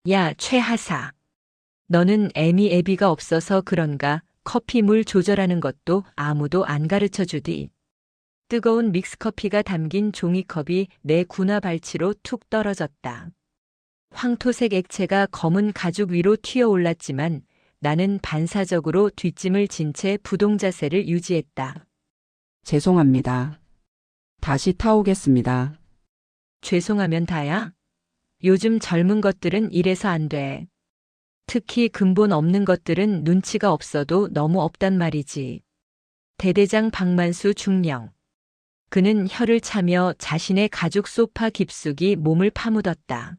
야, 최하사. 너는 애미 애비가 없어서 그런가 커피 물 조절하는 것도 아무도 안 가르쳐 주디. 뜨거운 믹스커피가 담긴 종이컵이 내 군화 발치로 툭 떨어졌다. 황토색 액체가 검은 가죽 위로 튀어 올랐지만 나는 반사적으로 뒷짐을 진 채 부동 자세를 유지했다. 죄송합니다. 다시 타오겠습니다. 죄송하면 다야? 요즘 젊은 것들은 이래서 안 돼. 특히 근본 없는 것들은 눈치가 없어도 너무 없단 말이지. 대대장 박만수 중령. 그는 혀를 차며 자신의 가죽 소파 깊숙이 몸을 파묻었다.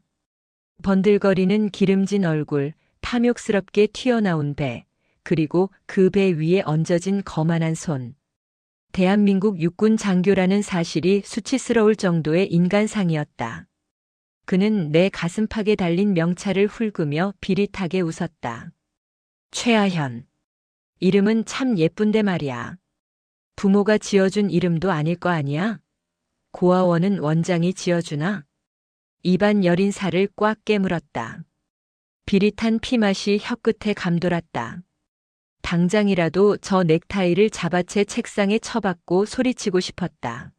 번들거리는 기름진 얼굴, 탐욕스럽게 튀어나온 배, 그리고 그 배 위에 얹어진 거만한 손. 대한민국 육군 장교라는 사실이 수치스러울 정도의 인간상이었다. 그는 내 가슴팍에 달린 명찰을 훑으며 비릿하게 웃었다. 최하현. 이름은 참 예쁜데 말이야. 부모가 지어준 이름도 아닐 거 아니야? 고아원은 원장이 지어주나? 입안 여린 살을 꽉 깨물었다. 비릿한 피맛이 혀끝에 감돌았다. 당장이라도 저 넥타이를 잡아채 책상에 쳐박고 소리치고 싶었다.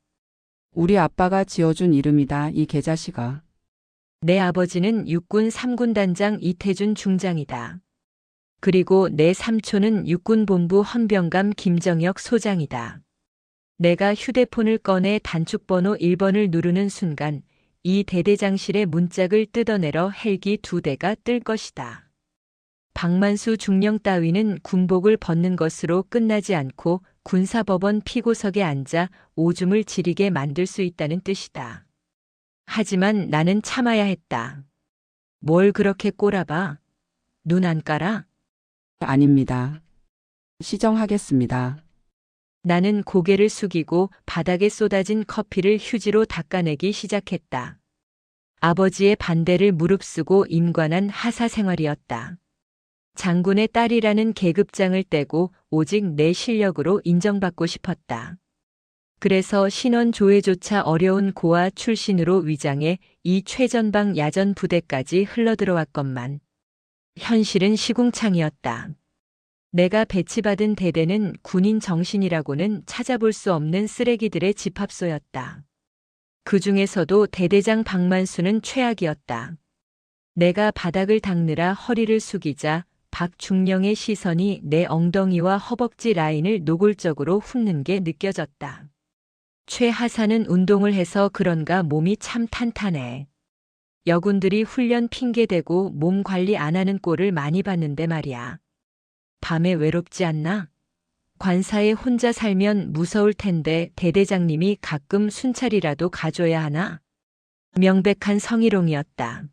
우리 아빠가 지어준 이름이다, 이 개자식아. 내 아버지는 육군 3군 단장 이태준 중장이다. 그리고 내 삼촌은 육군본부 헌병감 김정혁 소장이다. 내가 휴대폰을 꺼내 단축번호 1번을 누르는 순간 이 대대장실의 문짝을 뜯어내려 헬기 2대가 뜰 것이다. 박만수 중령 따위는 군복을 벗는 것으로 끝나지 않고 군사법원 피고석에 앉아 오줌을 지리게 만들 수 있다는 뜻이다. 하지만 나는 참아야 했다. 뭘 그렇게 꼬라봐? 눈 안 깔아? 아닙니다. 시정하겠습니다. 나는 고개를 숙이고 바닥에 쏟아진 커피를 휴지로 닦아내기 시작했다. 아버지의 반대를 무릅쓰고 임관한 하사 생활이었다. 장군의 딸이라는 계급장을 떼고 오직 내 실력으로 인정받고 싶었다. 그래서 신원 조회조차 어려운 고아 출신으로 위장해 이 최전방 야전 부대까지 흘러들어왔건만 현실은 시궁창이었다. 내가 배치받은 대대는 군인 정신이라고는 찾아볼 수 없는 쓰레기들의 집합소였다. 그 중에서도 대대장 박만수는 최악이었다. 내가 바닥을 닦느라 허리를 숙이자 박중령의 시선이 내 엉덩이와 허벅지 라인을 노골적으로 훑는 게 느껴졌다. 최하사는 운동을 해서 그런가 몸이 참 탄탄해. 여군들이 훈련 핑계대고 몸 관리 안 하는 꼴을 많이 봤는데 말이야. 밤에 외롭지 않나? 관사에 혼자 살면 무서울 텐데 대대장님이 가끔 순찰이라도 가줘야 하나? 명백한 성희롱이었다.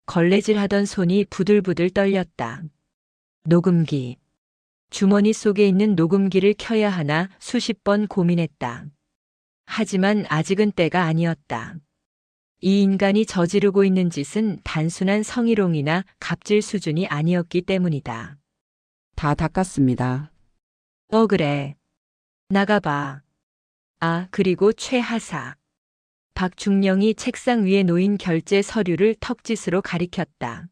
걸레질하던 손이 부들부들 떨렸다. 녹음기. 주머니 속에 있는 녹음기를 켜야 하나 수십 번 고민했다. 하지만 아직은 때가 아니었다. 이 인간이 저지르고 있는 짓은 단순한 성희롱이나 갑질 수준이 아니었기 때문이다. 다 닦았습니다. 그래. 나가봐. 아, 그리고 최하사. 박중령이 책상 위에 놓인 결제 서류를 턱짓으로 가리켰다.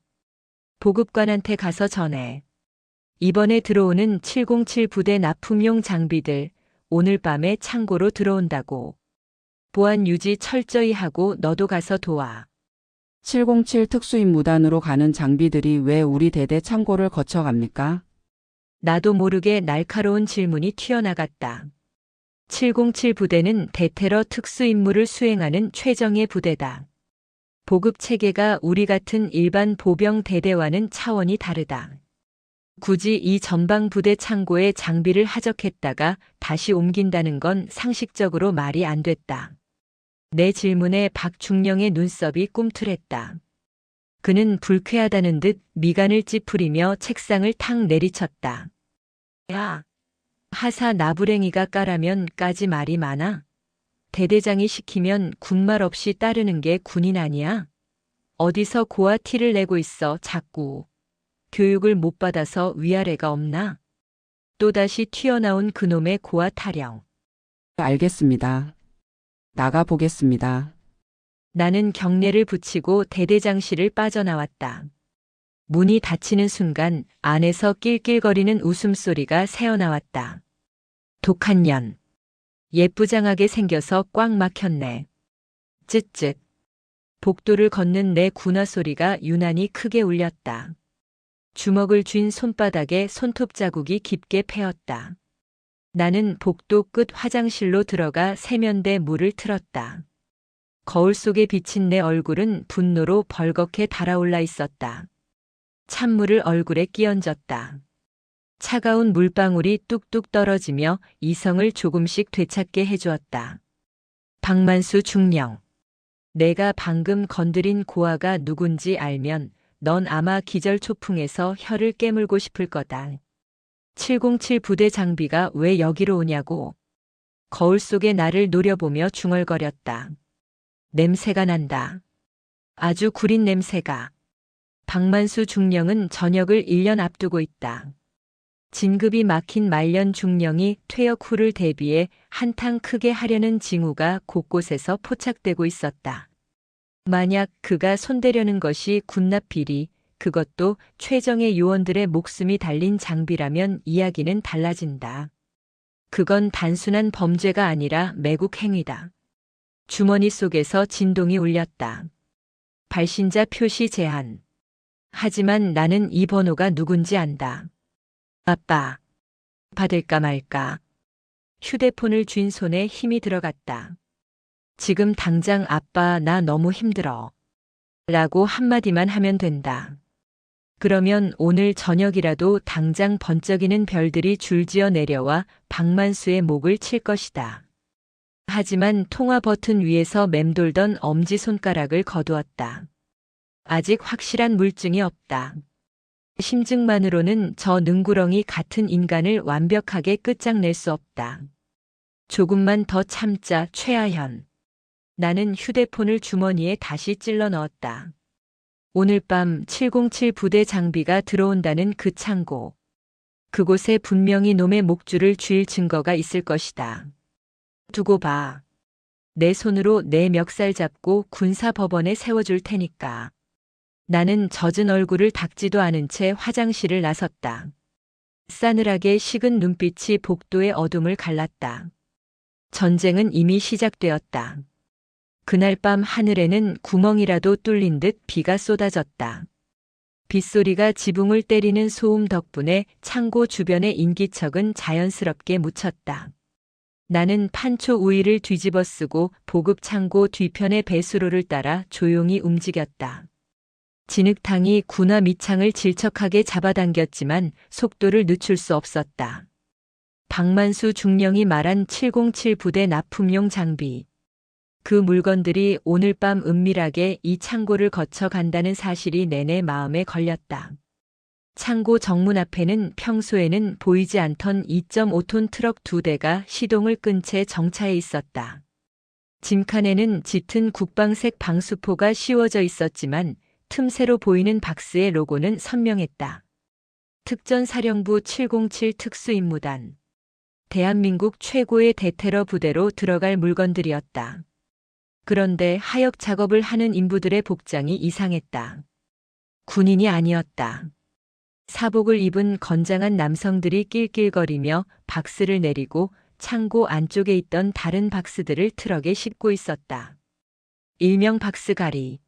보급관한테 가서 전해. 이번에 들어오는 707 부대 납품용 장비들 오늘 밤에 창고로 들어온다고. 보안 유지 철저히 하고 너도 가서 도와. 707 특수임무단으로 가는 장비들이 왜 우리 대대 창고를 거쳐갑니까? 나도 모르게 날카로운 질문이 튀어나갔다. 707 부대는 대테러 특수임무를 수행하는 최정예 부대다. 보급 체계가 우리 같은 일반 보병 대대와는 차원이 다르다. 굳이 이 전방 부대 창고에 장비를 하적했다가 다시 옮긴다는 건 상식적으로 말이 안 됐다. 내 질문에 박중령의 눈썹이 꿈틀했다. 그는 불쾌하다는 듯 미간을 찌푸리며 책상을 탁 내리쳤다. 야, 하사 나부랭이가 까라면 까지 말이 많아? 대대장이 시키면 군말 없이 따르는 게 군인 아니야? 어디서 고아 티를 내고 있어 자꾸. 교육을 못 받아서 위아래가 없나? 또다시 튀어나온 그놈의 고아 타령. 알겠습니다. 나가 보겠습니다. 나는 경례를 붙이고 대대장실을 빠져나왔다. 문이 닫히는 순간 안에서 낄낄거리는 웃음소리가 새어나왔다. 독한 년. 예쁘장하게 생겨서 꽉 막혔네. 쯧쯧. 복도를 걷는 내 군화 소리가 유난히 크게 울렸다. 주먹을 쥔 손바닥에 손톱 자국이 깊게 패였다. 나는 복도 끝 화장실로 들어가 세면대 물을 틀었다. 거울 속에 비친 내 얼굴은 분노로 벌겋게 달아올라 있었다. 찬물을 얼굴에 끼얹었다. 차가운 물방울이 뚝뚝 떨어지며 이성을 조금씩 되찾게 해주었다. 박만수 중령. 내가 방금 건드린 고아가 누군지 알면 넌 아마 기절초풍에서 혀를 깨물고 싶을 거다. 707 부대 장비가 왜 여기로 오냐고. 거울 속에 나를 노려보며 중얼거렸다. 냄새가 난다. 아주 구린 냄새가. 박만수 중령은 전역을 1년 앞두고 있다. 진급이 막힌 말년 중령이 퇴역 후를 대비해 한탕 크게 하려는 징후가 곳곳에서 포착되고 있었다. 만약 그가 손대려는 것이 군납 비리, 그것도 최정예 요원들의 목숨이 달린 장비라면 이야기는 달라진다. 그건 단순한 범죄가 아니라 매국 행위다. 주머니 속에서 진동이 울렸다. 발신자 표시 제한. 하지만 나는 이 번호가 누군지 안다. 아빠. 받을까 말까. 휴대폰을 쥔 손에 힘이 들어갔다. 지금 당장 아빠 나 너무 힘들어. 라고 한마디만 하면 된다. 그러면 오늘 저녁이라도 당장 번쩍이는 별들이 줄지어 내려와 박만수의 목을 칠 것이다. 하지만 통화 버튼 위에서 맴돌던 엄지손가락을 거두었다. 아직 확실한 물증이 없다. 심증만으로는 저 능구렁이 같은 인간을 완벽하게 끝장낼 수 없다. 조금만 더 참자, 최하현. 나는 휴대폰을 주머니에 다시 찔러 넣었다. 오늘 밤 707 부대 장비가 들어온다는 그 창고. 그곳에 분명히 놈의 목줄을 쥘 증거가 있을 것이다. 두고 봐. 내 손으로 내 멱살 잡고 군사법원에 세워줄 테니까. 나는 젖은 얼굴을 닦지도 않은 채 화장실을 나섰다. 싸늘하게 식은 눈빛이 복도의 어둠을 갈랐다. 전쟁은 이미 시작되었다. 그날 밤 하늘에는 구멍이라도 뚫린 듯 비가 쏟아졌다. 빗소리가 지붕을 때리는 소음 덕분에 창고 주변의 인기척은 자연스럽게 묻혔다. 나는 판초 우위를 뒤집어 쓰고 보급 창고 뒤편의 배수로를 따라 조용히 움직였다. 진흙탕이 군화 밑창을 질척하게 잡아당겼지만 속도를 늦출 수 없었다. 박만수 중령이 말한 707 부대 납품용 장비. 그 물건들이 오늘 밤 은밀하게 이 창고를 거쳐 간다는 사실이 내내 마음에 걸렸다. 창고 정문 앞에는 평소에는 보이지 않던 2.5톤 트럭 2대가 시동을 끈 채 정차해 있었다. 짐칸에는 짙은 국방색 방수포가 씌워져 있었지만 틈새로 보이는 박스의 로고는 선명했다. 특전사령부 707 특수임무단. 대한민국 최고의 대테러 부대로 들어갈 물건들이었다. 그런데 하역 작업을 하는 인부들의 복장이 이상했다. 군인이 아니었다. 사복을 입은 건장한 남성들이 낄낄거리며 박스를 내리고 창고 안쪽에 있던 다른 박스들을 트럭에 싣고 있었다. 일명 박스가리.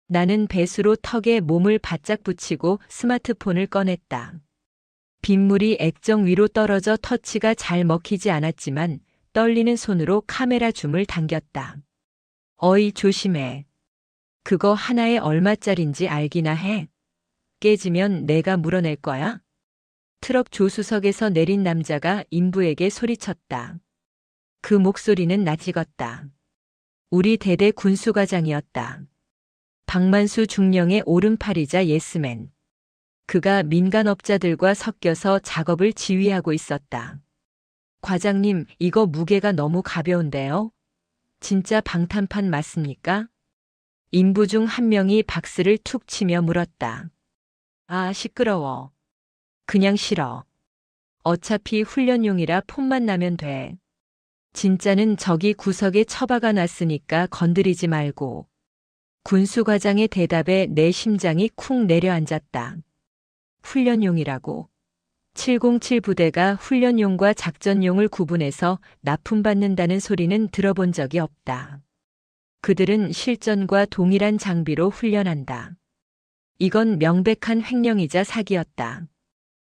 나는 배수로 턱에 몸을 바짝 붙이고 스마트폰을 꺼냈다. 빗물이 액정 위로 떨어져 터치가 잘 먹히지 않았지만 떨리는 손으로 카메라 줌을 당겼다. 어이 조심해. 그거 하나에 얼마짜린지 알기나 해. 깨지면 내가 물어낼 거야. 트럭 조수석에서 내린 남자가 인부에게 소리쳤다. 그 목소리는 낯익었다. 우리 대대 군수과장이었다. 박만수 중령의 오른팔이자 예스맨. 그가 민간업자들과 섞여서 작업을 지휘하고 있었다. 과장님, 이거 무게가 너무 가벼운데요? 진짜 방탄판 맞습니까? 인부 중 한 명이 박스를 툭 치며 물었다. 아, 시끄러워. 그냥 싫어. 어차피 훈련용이라 폼만 나면 돼. 진짜는 저기 구석에 처박아 놨으니까 건드리지 말고. 군수과장의 대답에 내 심장이 쿵 내려앉았다. 훈련용이라고. 707 부대가 훈련용과 작전용을 구분해서 납품받는다는 소리는 들어본 적이 없다. 그들은 실전과 동일한 장비로 훈련한다. 이건 명백한 횡령이자 사기였다.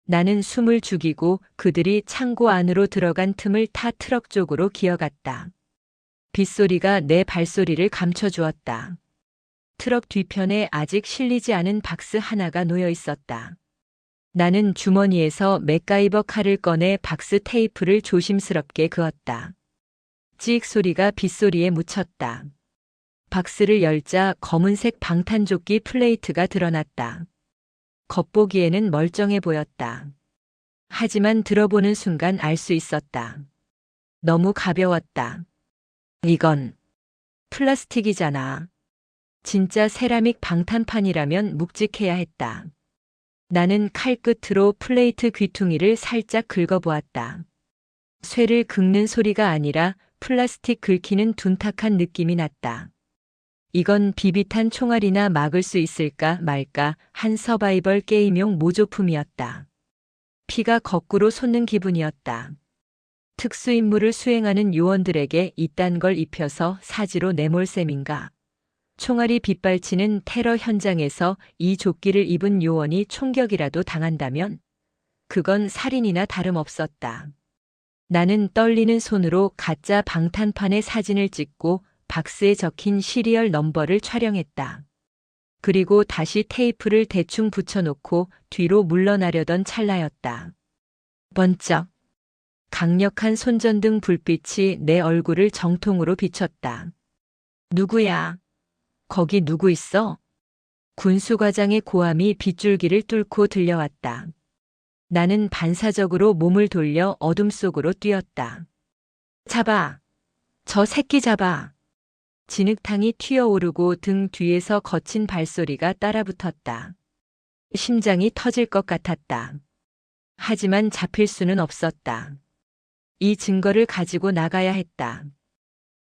나는 숨을 죽이고 그들이 창고 안으로 들어간 틈을 타 트럭 쪽으로 기어갔다. 빗소리가 내 발소리를 감춰주었다. 트럭 뒤편에 아직 실리지 않은 박스 하나가 놓여 있었다. 나는 주머니에서 맥가이버 칼을 꺼내 박스 테이프를 조심스럽게 그었다. 찍 소리가 빗소리에 묻혔다. 박스를 열자 검은색 방탄조끼 플레이트가 드러났다. 겉보기에는 멀쩡해 보였다. 하지만 들어보는 순간 알 수 있었다. 너무 가벼웠다. 이건 플라스틱이잖아. 진짜 세라믹 방탄판이라면 묵직해야 했다. 나는 칼끝으로 플레이트 귀퉁이를 살짝 긁어보았다. 쇠를 긁는 소리가 아니라 플라스틱 긁히는 둔탁한 느낌이 났다. 이건 비비탄 총알이나 막을 수 있을까 말까 한 서바이벌 게임용 모조품이었다. 피가 거꾸로 솟는 기분이었다. 특수임무를 수행하는 요원들에게 이딴 걸 입혀서 사지로 내몰 셈인가. 총알이 빗발치는 테러 현장에서 이 조끼를 입은 요원이 총격이라도 당한다면 그건 살인이나 다름없었다. 나는 떨리는 손으로 가짜 방탄판의 사진을 찍고 박스에 적힌 시리얼 넘버를 촬영했다. 그리고 다시 테이프를 대충 붙여놓고 뒤로 물러나려던 찰나였다. 번쩍. 강력한 손전등 불빛이 내 얼굴을 정통으로 비췄다. 누구야? 거기 누구 있어? 군수과장의 고함이 빗줄기를 뚫고 들려왔다. 나는 반사적으로 몸을 돌려 어둠 속으로 뛰었다. 잡아! 저 새끼 잡아! 진흙탕이 튀어오르고 등 뒤에서 거친 발소리가 따라붙었다. 심장이 터질 것 같았다. 하지만 잡힐 수는 없었다. 이 증거를 가지고 나가야 했다.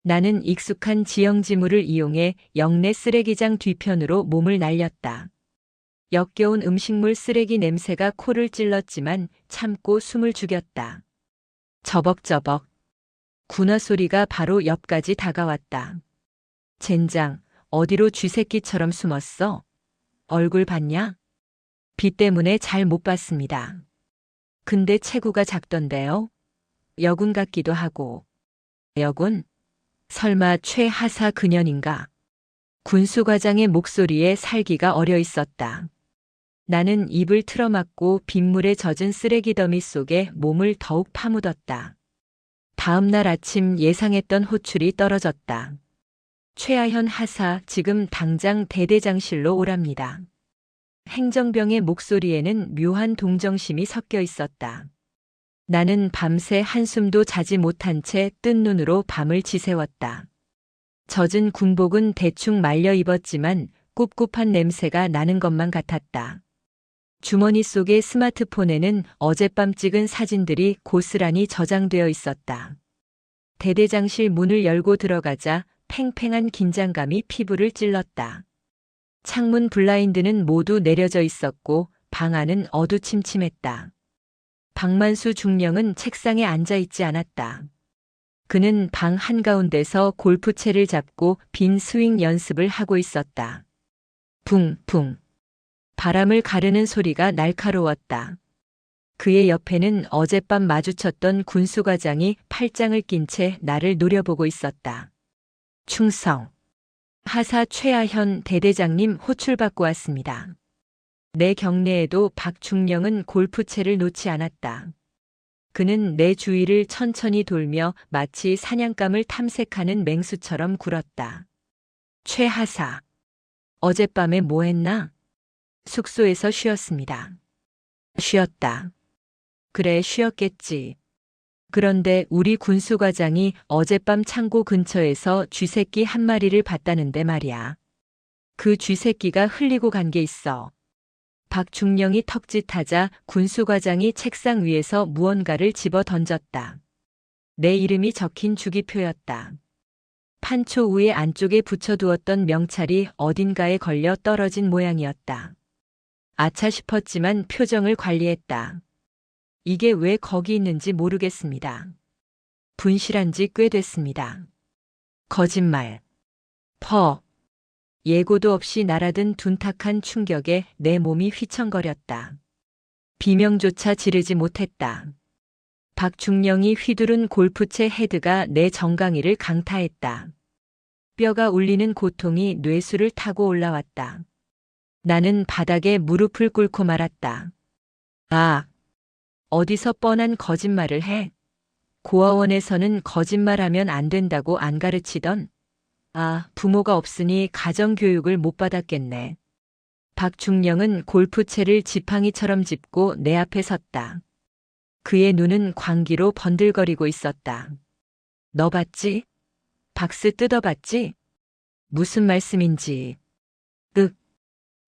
나는 익숙한 지형지물을 이용해 영내 쓰레기장 뒤편으로 몸을 날렸다. 역겨운 음식물 쓰레기 냄새가 코를 찔렀지만 참고 숨을 죽였다. 저벅저벅. 군화 소리가 바로 옆까지 다가왔다. 젠장, 어디로 쥐새끼처럼 숨었어? 얼굴 봤냐? 비 때문에 잘 못 봤습니다. 근데 체구가 작던데요? 여군 같기도 하고. 여군? 설마 최하사 그년인가? 군수과장의 목소리에 살기가 어려 있었다. 나는 입을 틀어막고 빗물에 젖은 쓰레기 더미 속에 몸을 더욱 파묻었다. 다음 날 아침 예상했던 호출이 떨어졌다. 최하현 하사 지금 당장 대대장실로 오랍니다. 행정병의 목소리에는 묘한 동정심이 섞여 있었다. 나는 밤새 한숨도 자지 못한 채 뜬 눈으로 밤을 지새웠다. 젖은 군복은 대충 말려 입었지만 꿉꿉한 냄새가 나는 것만 같았다. 주머니 속의 스마트폰에는 어젯밤 찍은 사진들이 고스란히 저장되어 있었다. 대대장실 문을 열고 들어가자 팽팽한 긴장감이 피부를 찔렀다. 창문 블라인드는 모두 내려져 있었고 방 안은 어두침침했다. 박만수 중령은 책상에 앉아 있지 않았다. 그는 방 한가운데서 골프채를 잡고 빈 스윙 연습을 하고 있었다. 붕붕. 바람을 가르는 소리가 날카로웠다. 그의 옆에는 어젯밤 마주쳤던 군수과장이 팔짱을 낀 채 나를 노려보고 있었다. 충성. 하사 최하현 대대장님 호출받고 왔습니다. 내 경내에도 박중령은 골프채를 놓지 않았다. 그는 내 주위를 천천히 돌며 마치 사냥감을 탐색하는 맹수처럼 굴었다. 최하사. 어젯밤에 뭐 했나? 숙소에서 쉬었습니다. 쉬었다. 그래, 쉬었겠지. 그런데 우리 군수과장이 어젯밤 창고 근처에서 쥐새끼 한 마리를 봤다는데 말이야. 그 쥐새끼가 흘리고 간 게 있어. 박중령이 턱짓하자 군수과장이 책상 위에서 무언가를 집어 던졌다. 내 이름이 적힌 주기표였다. 판초 위에 안쪽에 붙여두었던 명찰이 어딘가에 걸려 떨어진 모양이었다. 아차 싶었지만 표정을 관리했다. 이게 왜 거기 있는지 모르겠습니다. 분실한 지 꽤 됐습니다. 거짓말. 퍼. 예고도 없이 날아든 둔탁한 충격에 내 몸이 휘청거렸다. 비명조차 지르지 못했다. 박중령이 휘두른 골프채 헤드가 내 정강이를 강타했다. 뼈가 울리는 고통이 뇌수를 타고 올라왔다. 나는 바닥에 무릎을 꿇고 말았다. 아, 어디서 뻔한 거짓말을 해? 고아원에서는 거짓말하면 안 된다고 안 가르치던? 아, 부모가 없으니 가정교육을 못 받았겠네. 박중령은 골프채를 지팡이처럼 짚고 내 앞에 섰다. 그의 눈은 광기로 번들거리고 있었다. 너 봤지? 박스 뜯어봤지? 무슨 말씀인지.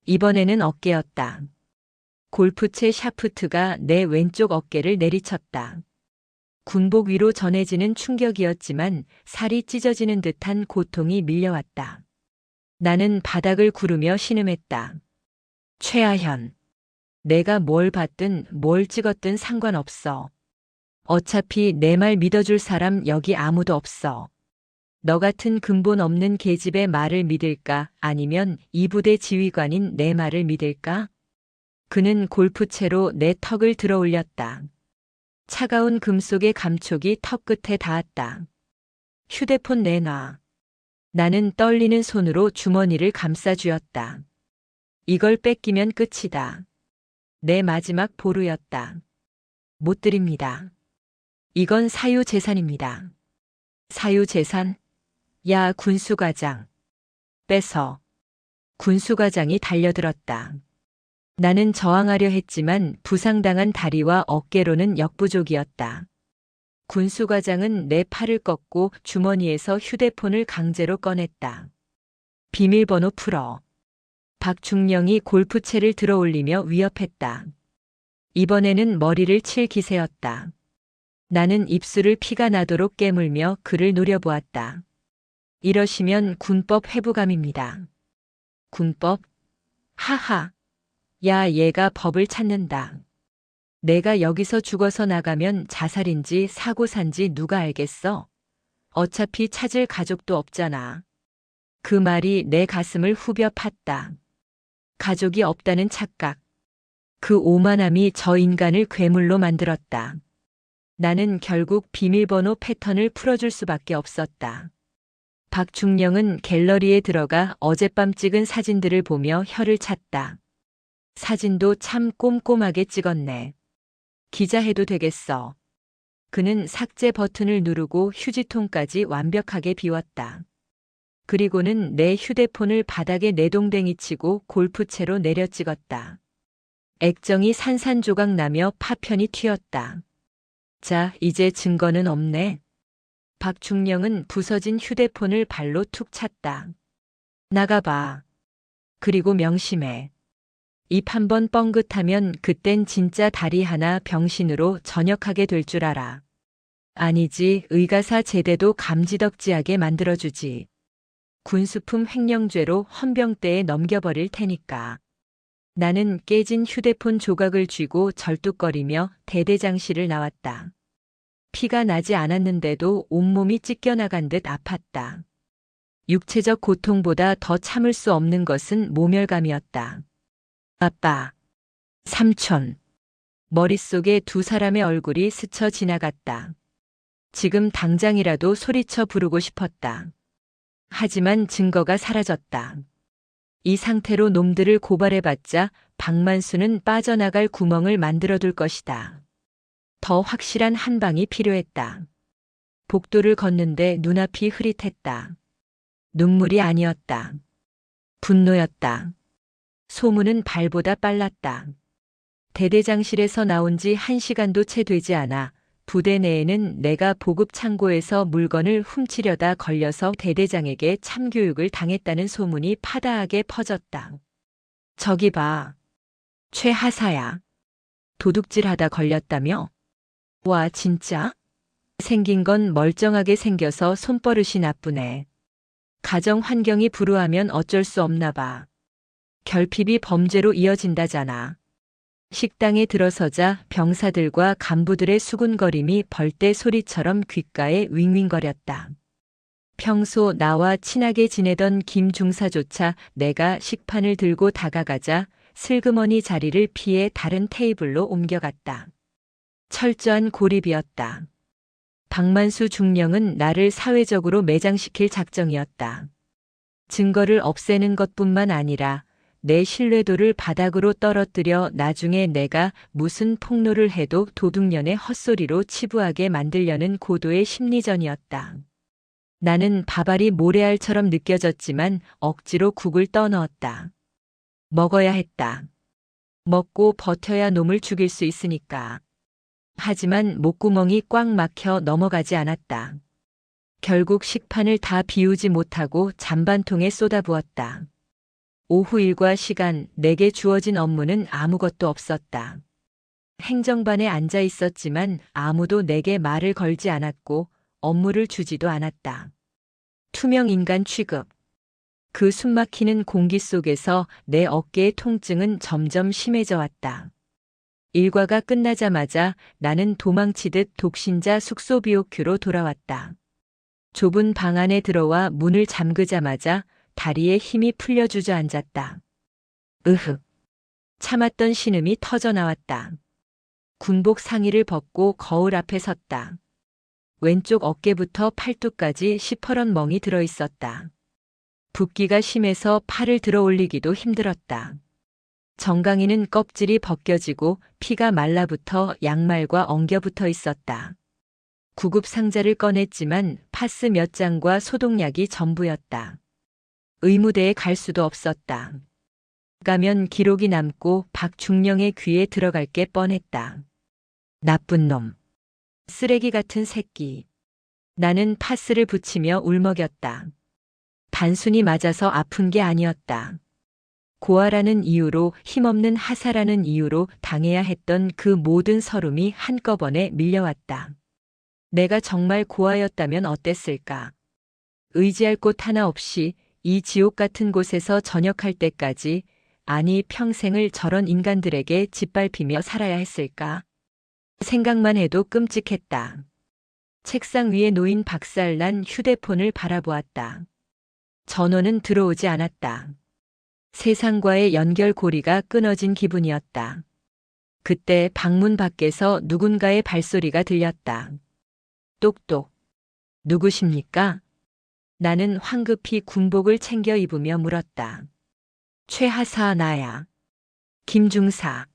이번에는 어깨였다. 골프채 샤프트가 내 왼쪽 어깨를 내리쳤다. 군복 위로 전해지는 충격이었지만 살이 찢어지는 듯한 고통이 밀려왔다. 나는 바닥을 구르며 신음했다. 최하현. 내가 뭘 봤든 뭘 찍었든 상관없어. 어차피 내 말 믿어줄 사람 여기 아무도 없어. 너 같은 근본 없는 계집의 말을 믿을까 아니면 이 부대 지휘관인 내 말을 믿을까? 그는 골프채로 내 턱을 들어 올렸다. 차가운 금속의 감촉이 턱 끝에 닿았다. 휴대폰 내놔. 나는 떨리는 손으로 주머니를 감싸쥐었다. 이걸 뺏기면 끝이다. 내 마지막 보루였다. 못 드립니다. 이건 사유재산입니다. 사유재산? 야, 군수과장. 뺏어. 군수과장이 달려들었다. 나는 저항하려 했지만 부상당한 다리와 어깨로는 역부족이었다. 군수과장은 내 팔을 꺾고 주머니에서 휴대폰을 강제로 꺼냈다. 비밀번호 풀어. 박중령이 골프채를 들어 올리며 위협했다. 이번에는 머리를 칠 기세였다. 나는 입술을 피가 나도록 깨물며 그를 노려보았다. 이러시면 군법 회부감입니다. 군법? 하하. 야, 얘가 법을 찾는다. 내가 여기서 죽어서 나가면 자살인지 사고산지 누가 알겠어? 어차피 찾을 가족도 없잖아. 그 말이 내 가슴을 후벼 팠다. 가족이 없다는 착각. 그 오만함이 저 인간을 괴물로 만들었다. 나는 결국 비밀번호 패턴을 풀어줄 수밖에 없었다. 박중령은 갤러리에 들어가 어젯밤 찍은 사진들을 보며 혀를 찼다. 사진도 참 꼼꼼하게 찍었네. 기자해도 되겠어. 그는 삭제 버튼을 누르고 휴지통까지 완벽하게 비웠다. 그리고는 내 휴대폰을 바닥에 내동댕이 치고 골프채로 내려 찍었다. 액정이 산산조각 나며 파편이 튀었다. 자, 이제 증거는 없네. 박중령은 부서진 휴대폰을 발로 툭 찼다. 나가봐. 그리고 명심해. 입 한 번 뻥긋하면 그땐 진짜 다리 하나 병신으로 전역하게 될 줄 알아. 아니지, 의가사 제대도 감지덕지하게 만들어주지. 군수품 횡령죄로 헌병대에 넘겨버릴 테니까. 나는 깨진 휴대폰 조각을 쥐고 절뚝거리며 대대장실을 나왔다. 피가 나지 않았는데도 온몸이 찢겨나간 듯 아팠다. 육체적 고통보다 더 참을 수 없는 것은 모멸감이었다. 아빠, 삼촌. 머릿속에 두 사람의 얼굴이 스쳐 지나갔다. 지금 당장이라도 소리쳐 부르고 싶었다. 하지만 증거가 사라졌다. 이 상태로 놈들을 고발해봤자 박만수는 빠져나갈 구멍을 만들어둘 것이다. 더 확실한 한 방이 필요했다. 복도를 걷는데 눈앞이 흐릿했다. 눈물이 아니었다. 분노였다. 소문은 발보다 빨랐다. 대대장실에서 나온 지 1시간도 채 되지 않아 부대 내에는 내가 보급 창고에서 물건을 훔치려다 걸려서 대대장에게 참교육을 당했다는 소문이 파다하게 퍼졌다. 저기 봐. 최하사야. 도둑질하다 걸렸다며? 와, 진짜? 생긴 건 멀쩡하게 생겨서 손버릇이 나쁘네. 가정 환경이 불우하면 어쩔 수 없나 봐. 결핍이 범죄로 이어진다잖아. 식당에 들어서자 병사들과 간부들의 수군거림이 벌떼 소리처럼 귓가에 윙윙거렸다. 평소 나와 친하게 지내던 김 중사조차 내가 식판을 들고 다가가자 슬그머니 자리를 피해 다른 테이블로 옮겨갔다. 철저한 고립이었다. 박만수 중령은 나를 사회적으로 매장시킬 작정이었다. 증거를 없애는 것뿐만 아니라 내 신뢰도를 바닥으로 떨어뜨려 나중에 내가 무슨 폭로를 해도 도둑년의 헛소리로 치부하게 만들려는 고도의 심리전이었다. 나는 밥알이 모래알처럼 느껴졌지만 억지로 국을 떠넣었다. 먹어야 했다. 먹고 버텨야 놈을 죽일 수 있으니까. 하지만 목구멍이 꽉 막혀 넘어가지 않았다. 결국 식판을 다 비우지 못하고 잔반통에 쏟아부었다. 오후 일과 시간 내게 주어진 업무는 아무것도 없었다. 행정반에 앉아 있었지만 아무도 내게 말을 걸지 않았고 업무를 주지도 않았다. 투명 인간 취급. 그 숨막히는 공기 속에서 내 어깨의 통증은 점점 심해져 왔다. 일과가 끝나자마자 나는 도망치듯 독신자 숙소 BOQ로 돌아왔다. 좁은 방 안에 들어와 문을 잠그자마자 다리에 힘이 풀려 주저앉았다. 으흑. 참았던 신음이 터져나왔다. 군복 상의를 벗고 거울 앞에 섰다. 왼쪽 어깨부터 팔뚝까지 시퍼런 멍이 들어있었다. 붓기가 심해서 팔을 들어 올리기도 힘들었다. 정강이는 껍질이 벗겨지고 피가 말라붙어 양말과 엉겨붙어 있었다. 구급 상자를 꺼냈지만 파스 몇 장과 소독약이 전부였다. 의무대에 갈 수도 없었다. 가면 기록이 남고 박중령의 귀에 들어갈 게 뻔했다. 나쁜 놈. 쓰레기 같은 새끼. 나는 파스를 붙이며 울먹였다. 단순히 맞아서 아픈 게 아니었다. 고아라는 이유로, 힘없는 하사라는 이유로 당해야 했던 그 모든 서름이 한꺼번에 밀려왔다. 내가 정말 고아였다면 어땠을까? 의지할 곳 하나 없이 이 지옥 같은 곳에서 전역할 때까지, 아니 평생을 저런 인간들에게 짓밟히며 살아야 했을까? 생각만 해도 끔찍했다. 책상 위에 놓인 박살난 휴대폰을 바라보았다. 전원은 들어오지 않았다. 세상과의 연결고리가 끊어진 기분이었다. 그때 방문 밖에서 누군가의 발소리가 들렸다. 똑똑. 누구십니까? 나는 황급히 군복을 챙겨 입으며 물었다. 최하사 나야. 김중사.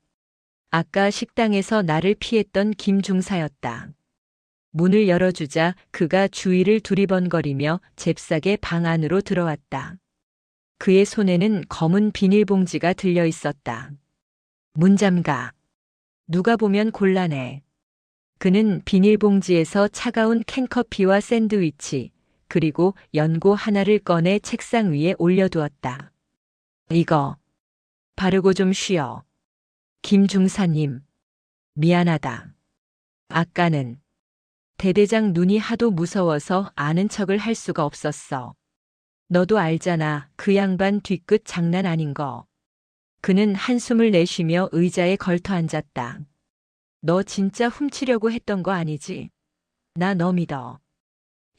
아까 식당에서 나를 피했던 김중사였다. 문을 열어주자 그가 주위를 두리번거리며 잽싸게 방 안으로 들어왔다. 그의 손에는 검은 비닐봉지가 들려 있었다. 문 잠가. 누가 보면 곤란해. 그는 비닐봉지에서 차가운 캔커피와 샌드위치, 그리고 연고 하나를 꺼내 책상 위에 올려두었다. 이거. 바르고 좀 쉬어. 김 중사님. 미안하다. 아까는. 대대장 눈이 하도 무서워서 아는 척을 할 수가 없었어. 너도 알잖아. 그 양반 뒤끝 장난 아닌 거. 그는 한숨을 내쉬며 의자에 걸터 앉았다. 너 진짜 훔치려고 했던 거 아니지? 나 너 믿어.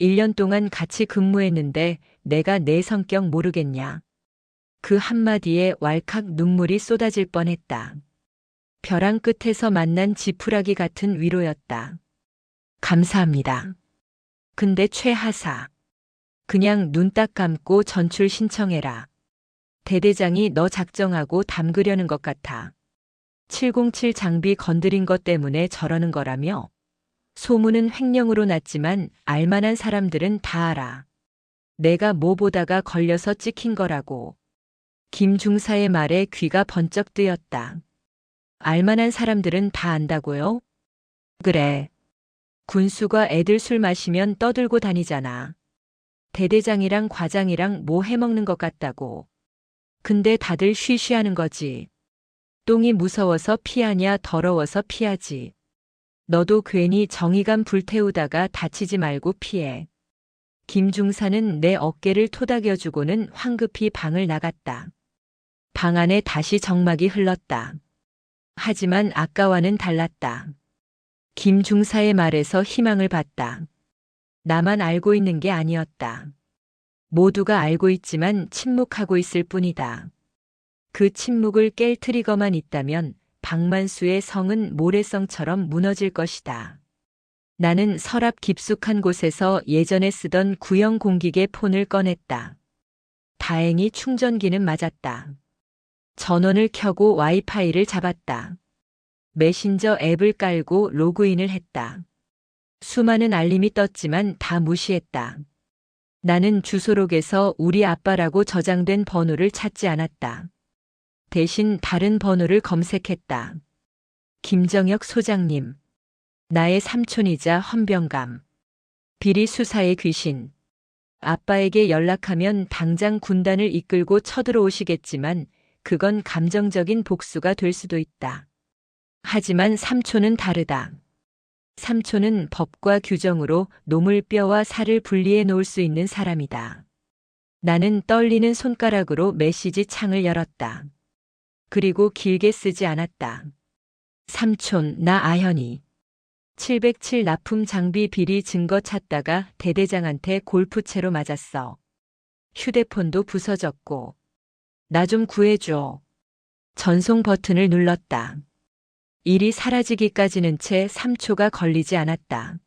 1년 동안 같이 근무했는데 내가 내 성격 모르겠냐. 그 한마디에 왈칵 눈물이 쏟아질 뻔했다. 벼랑 끝에서 만난 지푸라기 같은 위로였다. 감사합니다. 근데 최하사. 그냥 눈 딱 감고 전출 신청해라. 대대장이 너 작정하고 담그려는 것 같아. 707 장비 건드린 것 때문에 저러는 거라며? 소문은 횡령으로 났지만 알만한 사람들은 다 알아. 내가 뭐 보다가 걸려서 찍힌 거라고. 김 중사의 말에 귀가 번쩍 뜨였다. 알만한 사람들은 다 안다고요? 그래. 군수가 애들 술 마시면 떠들고 다니잖아. 대대장이랑 과장이랑 뭐 해먹는 것 같다고. 근데 다들 쉬쉬하는 거지. 똥이 무서워서 피하냐 더러워서 피하지. 너도 괜히 정의감 불태우다가 다치지 말고 피해. 김중사는 내 어깨를 토닥여주고는 황급히 방을 나갔다. 방 안에 다시 정막이 흘렀다. 하지만 아까와는 달랐다. 김중사의 말에서 희망을 봤다. 나만 알고 있는 게 아니었다. 모두가 알고 있지만 침묵하고 있을 뿐이다. 그 침묵을 깰 트리거만 있다면 박만수의 성은 모래성처럼 무너질 것이다. 나는 서랍 깊숙한 곳에서 예전에 쓰던 구형 공기계 폰을 꺼냈다. 다행히 충전기는 맞았다. 전원을 켜고 와이파이를 잡았다. 메신저 앱을 깔고 로그인을 했다. 수많은 알림이 떴지만 다 무시했다. 나는 주소록에서 우리 아빠라고 저장된 번호를 찾지 않았다. 대신 다른 번호를 검색했다. 김정혁 소장님. 나의 삼촌이자 헌병감. 비리 수사의 귀신. 아빠에게 연락하면 당장 군단을 이끌고 쳐들어오시겠지만 그건 감정적인 복수가 될 수도 있다. 하지만 삼촌은 다르다. 삼촌은 법과 규정으로 놈을 뼈와 살을 분리해 놓을 수 있는 사람이다. 나는 떨리는 손가락으로 메시지 창을 열었다. 그리고 길게 쓰지 않았다. 삼촌, 나 아현이. 707 납품 장비 비리 증거 찾다가 대대장한테 골프채로 맞았어. 휴대폰도 부서졌고. 나 좀 구해줘. 전송 버튼을 눌렀다. 일이 사라지기까지는 채 3초가 걸리지 않았다.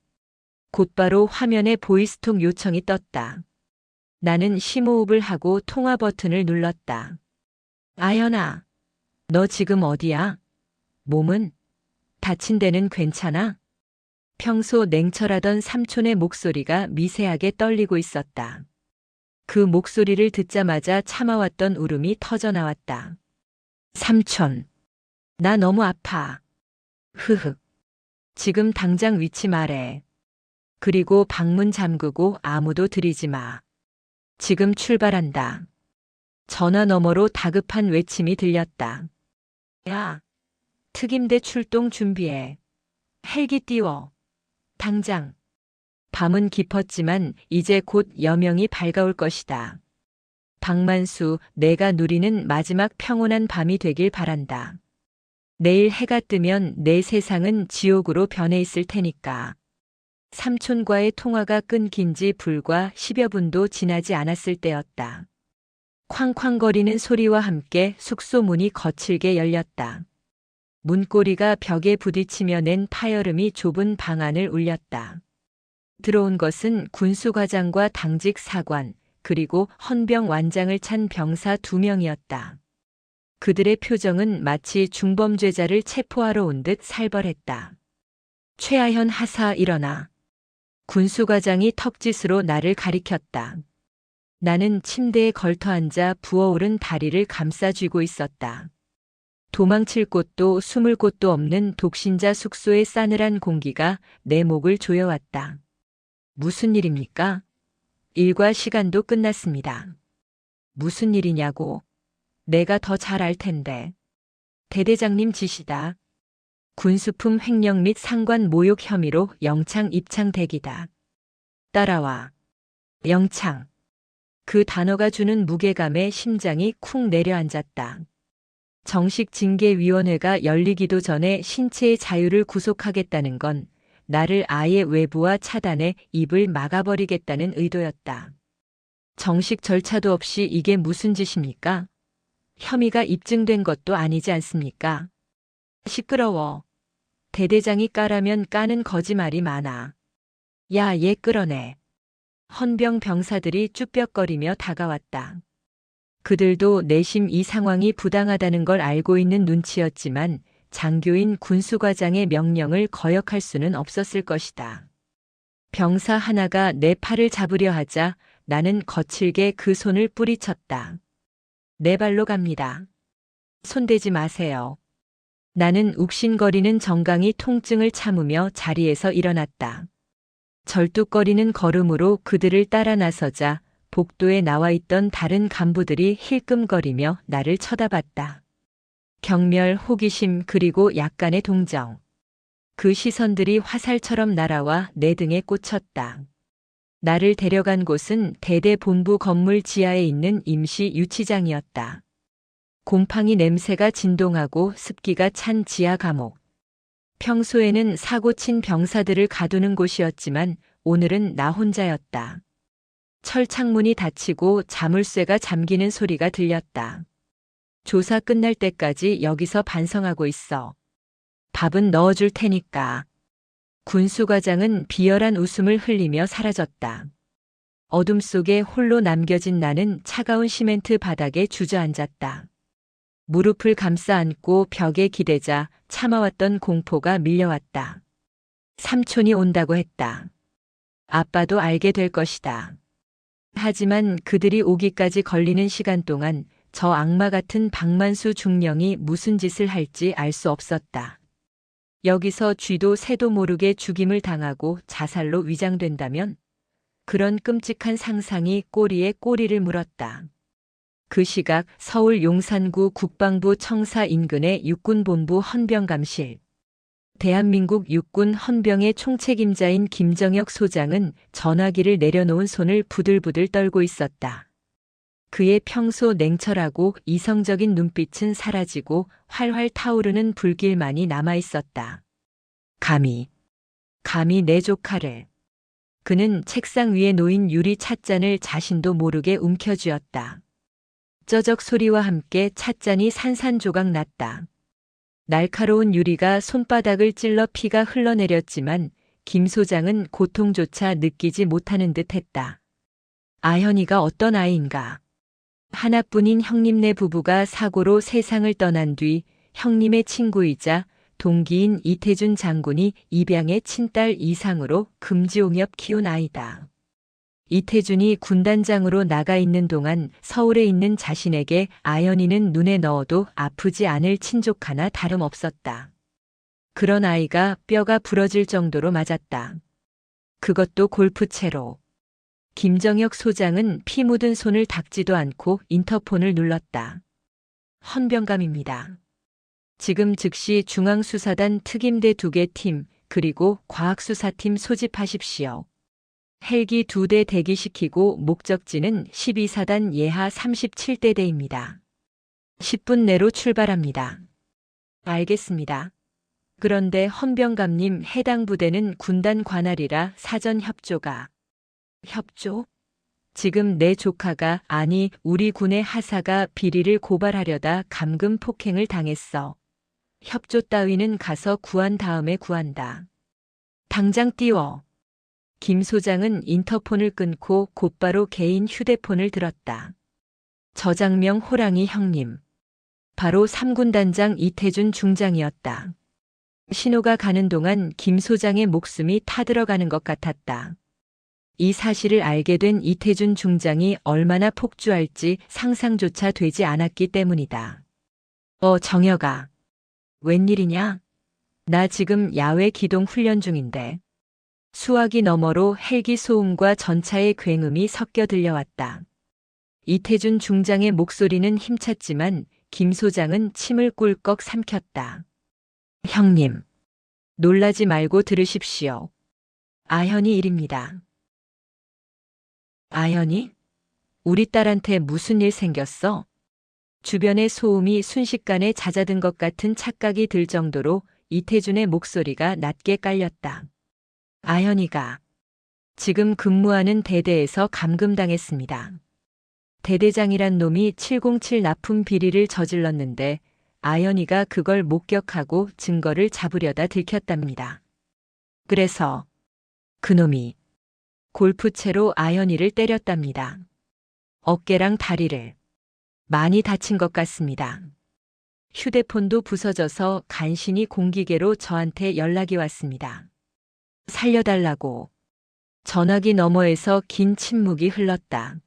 곧바로 화면에 보이스톡 요청이 떴다. 나는 심호흡을 하고 통화 버튼을 눌렀다. 아현아, 너 지금 어디야? 몸은? 다친 데는 괜찮아? 평소 냉철하던 삼촌의 목소리가 미세하게 떨리고 있었다. 그 목소리를 듣자마자 참아왔던 울음이 터져나왔다. 삼촌, 나 너무 아파. 흐흑. 지금 당장 위치 말해. 그리고 방문 잠그고 아무도 들이지 마. 지금 출발한다. 전화 너머로 다급한 외침이 들렸다. 야, 특임대 출동 준비해. 헬기 띄워. 당장. 밤은 깊었지만 이제 곧 여명이 밝아올 것이다. 박만수, 내가 누리는 마지막 평온한 밤이 되길 바란다. 내일 해가 뜨면 내 세상은 지옥으로 변해 있을 테니까. 삼촌과의 통화가 끊긴 지 불과 10여 분도 지나지 않았을 때였다. 쾅쾅거리는 소리와 함께 숙소 문이 거칠게 열렸다. 문고리가 벽에 부딪히며 낸 파열음이 좁은 방 안을 울렸다. 들어온 것은 군수과장과 당직 사관, 그리고 헌병 완장을 찬 병사 2명이었다. 그들의 표정은 마치 중범죄자를 체포하러 온 듯 살벌했다. 최하현 하사 일어나. 군수과장이 턱짓으로 나를 가리켰다. 나는 침대에 걸터앉아 부어오른 다리를 감싸 쥐고 있었다. 도망칠 곳도 숨을 곳도 없는 독신자 숙소의 싸늘한 공기가 내 목을 조여왔다. 무슨 일입니까? 일과 시간도 끝났습니다. 무슨 일이냐고. 내가 더 잘 알 텐데. 대대장님 지시다. 군수품 횡령 및 상관 모욕 혐의로 영창 입창 대기다. 따라와. 영창. 그 단어가 주는 무게감에 심장이 쿵 내려앉았다. 정식 징계위원회가 열리기도 전에 신체의 자유를 구속하겠다는 건 나를 아예 외부와 차단해 입을 막아버리겠다는 의도였다. 정식 절차도 없이 이게 무슨 짓입니까? 혐의가 입증된 것도 아니지 않습니까? 시끄러워. 대대장이 까라면 까는 거짓말이 많아. 야, 얘 끌어내. 헌병 병사들이 쭈뼛거리며 다가왔다. 그들도 내심 이 상황이 부당하다는 걸 알고 있는 눈치였지만 장교인 군수과장의 명령을 거역할 수는 없었을 것이다. 병사 하나가 내 팔을 잡으려 하자 나는 거칠게 그 손을 뿌리쳤다. 내 발로 갑니다. 손대지 마세요. 나는 욱신거리는 정강이 통증을 참으며 자리에서 일어났다. 절뚝거리는 걸음으로 그들을 따라 나서자 복도에 나와 있던 다른 간부들이 힐끔거리며 나를 쳐다봤다. 경멸, 호기심 그리고 약간의 동정. 그 시선들이 화살처럼 날아와 내 등에 꽂혔다. 나를 데려간 곳은 대대 본부 건물 지하에 있는 임시 유치장이었다. 곰팡이 냄새가 진동하고 습기가 찬 지하 감옥. 평소에는 사고 친 병사들을 가두는 곳이었지만 오늘은 나 혼자였다. 철창문이 닫히고 자물쇠가 잠기는 소리가 들렸다. 조사 끝날 때까지 여기서 반성하고 있어. 밥은 넣어줄 테니까. 군수과장은 비열한 웃음을 흘리며 사라졌다. 어둠 속에 홀로 남겨진 나는 차가운 시멘트 바닥에 주저앉았다. 무릎을 감싸 안고 벽에 기대자 참아왔던 공포가 밀려왔다. 삼촌이 온다고 했다. 아빠도 알게 될 것이다. 하지만 그들이 오기까지 걸리는 시간 동안 저 악마 같은 박만수 중령이 무슨 짓을 할지 알 수 없었다. 여기서 쥐도 새도 모르게 죽임을 당하고 자살로 위장된다면? 그런 끔찍한 상상이 꼬리에 꼬리를 물었다. 그 시각 서울 용산구 국방부 청사 인근의 육군본부 헌병감실. 대한민국 육군 헌병의 총책임자인 김정혁 소장은 전화기를 내려놓은 손을 부들부들 떨고 있었다. 그의 평소 냉철하고 이성적인 눈빛은 사라지고 활활 타오르는 불길만이 남아있었다. 감히 내 조카를. 그는 책상 위에 놓인 유리 찻잔을 자신도 모르게 움켜쥐었다. 쩌적 소리와 함께 찻잔이 산산조각 났다. 날카로운 유리가 손바닥을 찔러 피가 흘러내렸지만 김 소장은 고통조차 느끼지 못하는 듯 했다. 아현이가 어떤 아이인가. 하나뿐인 형님네 부부가 사고로 세상을 떠난 뒤 형님의 친구이자 동기인 이태준 장군이 입양의 친딸 이상으로 금지옹엽 키운 아이다. 이태준이 군단장으로 나가 있는 동안 서울에 있는 자신에게 아연이는 눈에 넣어도 아프지 않을 친족 하나 다름없었다. 그런 아이가 뼈가 부러질 정도로 맞았다. 그것도 골프채로. 김정혁 소장은 피 묻은 손을 닦지도 않고 인터폰을 눌렀다. 헌병감입니다. 지금 즉시 중앙수사단 특임대 2개 팀 그리고 과학수사팀 소집하십시오. 헬기 2대 대기시키고 목적지는 12사단 예하 37대대입니다. 10분 내로 출발합니다. 알겠습니다. 그런데 헌병감님 해당 부대는 군단 관할이라 사전 협조가. 협조? 지금 내 조카가 아니 우리 군의 하사가 비리를 고발하려다 감금 폭행을 당했어. 협조 따위는 가서 구한 다음에 구한다. 당장 띄워. 김 소장은 인터폰을 끊고 곧바로 개인 휴대폰을 들었다. 저장명 호랑이 형님. 바로 3군 단장 이태준 중장이었다. 신호가 가는 동안 김 소장의 목숨이 타들어가는 것 같았다. 이 사실을 알게 된 이태준 중장이 얼마나 폭주할지 상상조차 되지 않았기 때문이다. 정혁아. 웬일이냐? 나 지금 야외 기동 훈련 중인데. 수화기 너머로 헬기 소음과 전차의 굉음이 섞여 들려왔다. 이태준 중장의 목소리는 힘찼지만 김 소장은 침을 꿀꺽 삼켰다. 형님, 놀라지 말고 들으십시오. 아현이 일입니다. 아현이? 우리 딸한테 무슨 일 생겼어? 주변의 소음이 순식간에 잦아든 것 같은 착각이 들 정도로 이태준의 목소리가 낮게 깔렸다. 아현이가 지금 근무하는 대대에서 감금당했습니다. 대대장이란 놈이 707 납품 비리를 저질렀는데 아현이가 그걸 목격하고 증거를 잡으려다 들켰답니다. 그래서 그놈이 골프채로 아현이를 때렸답니다. 어깨랑 다리를. 많이 다친 것 같습니다. 휴대폰도 부서져서 간신히 공기계로 저한테 연락이 왔습니다. 살려달라고. 전화기 너머에서 긴 침묵이 흘렀다.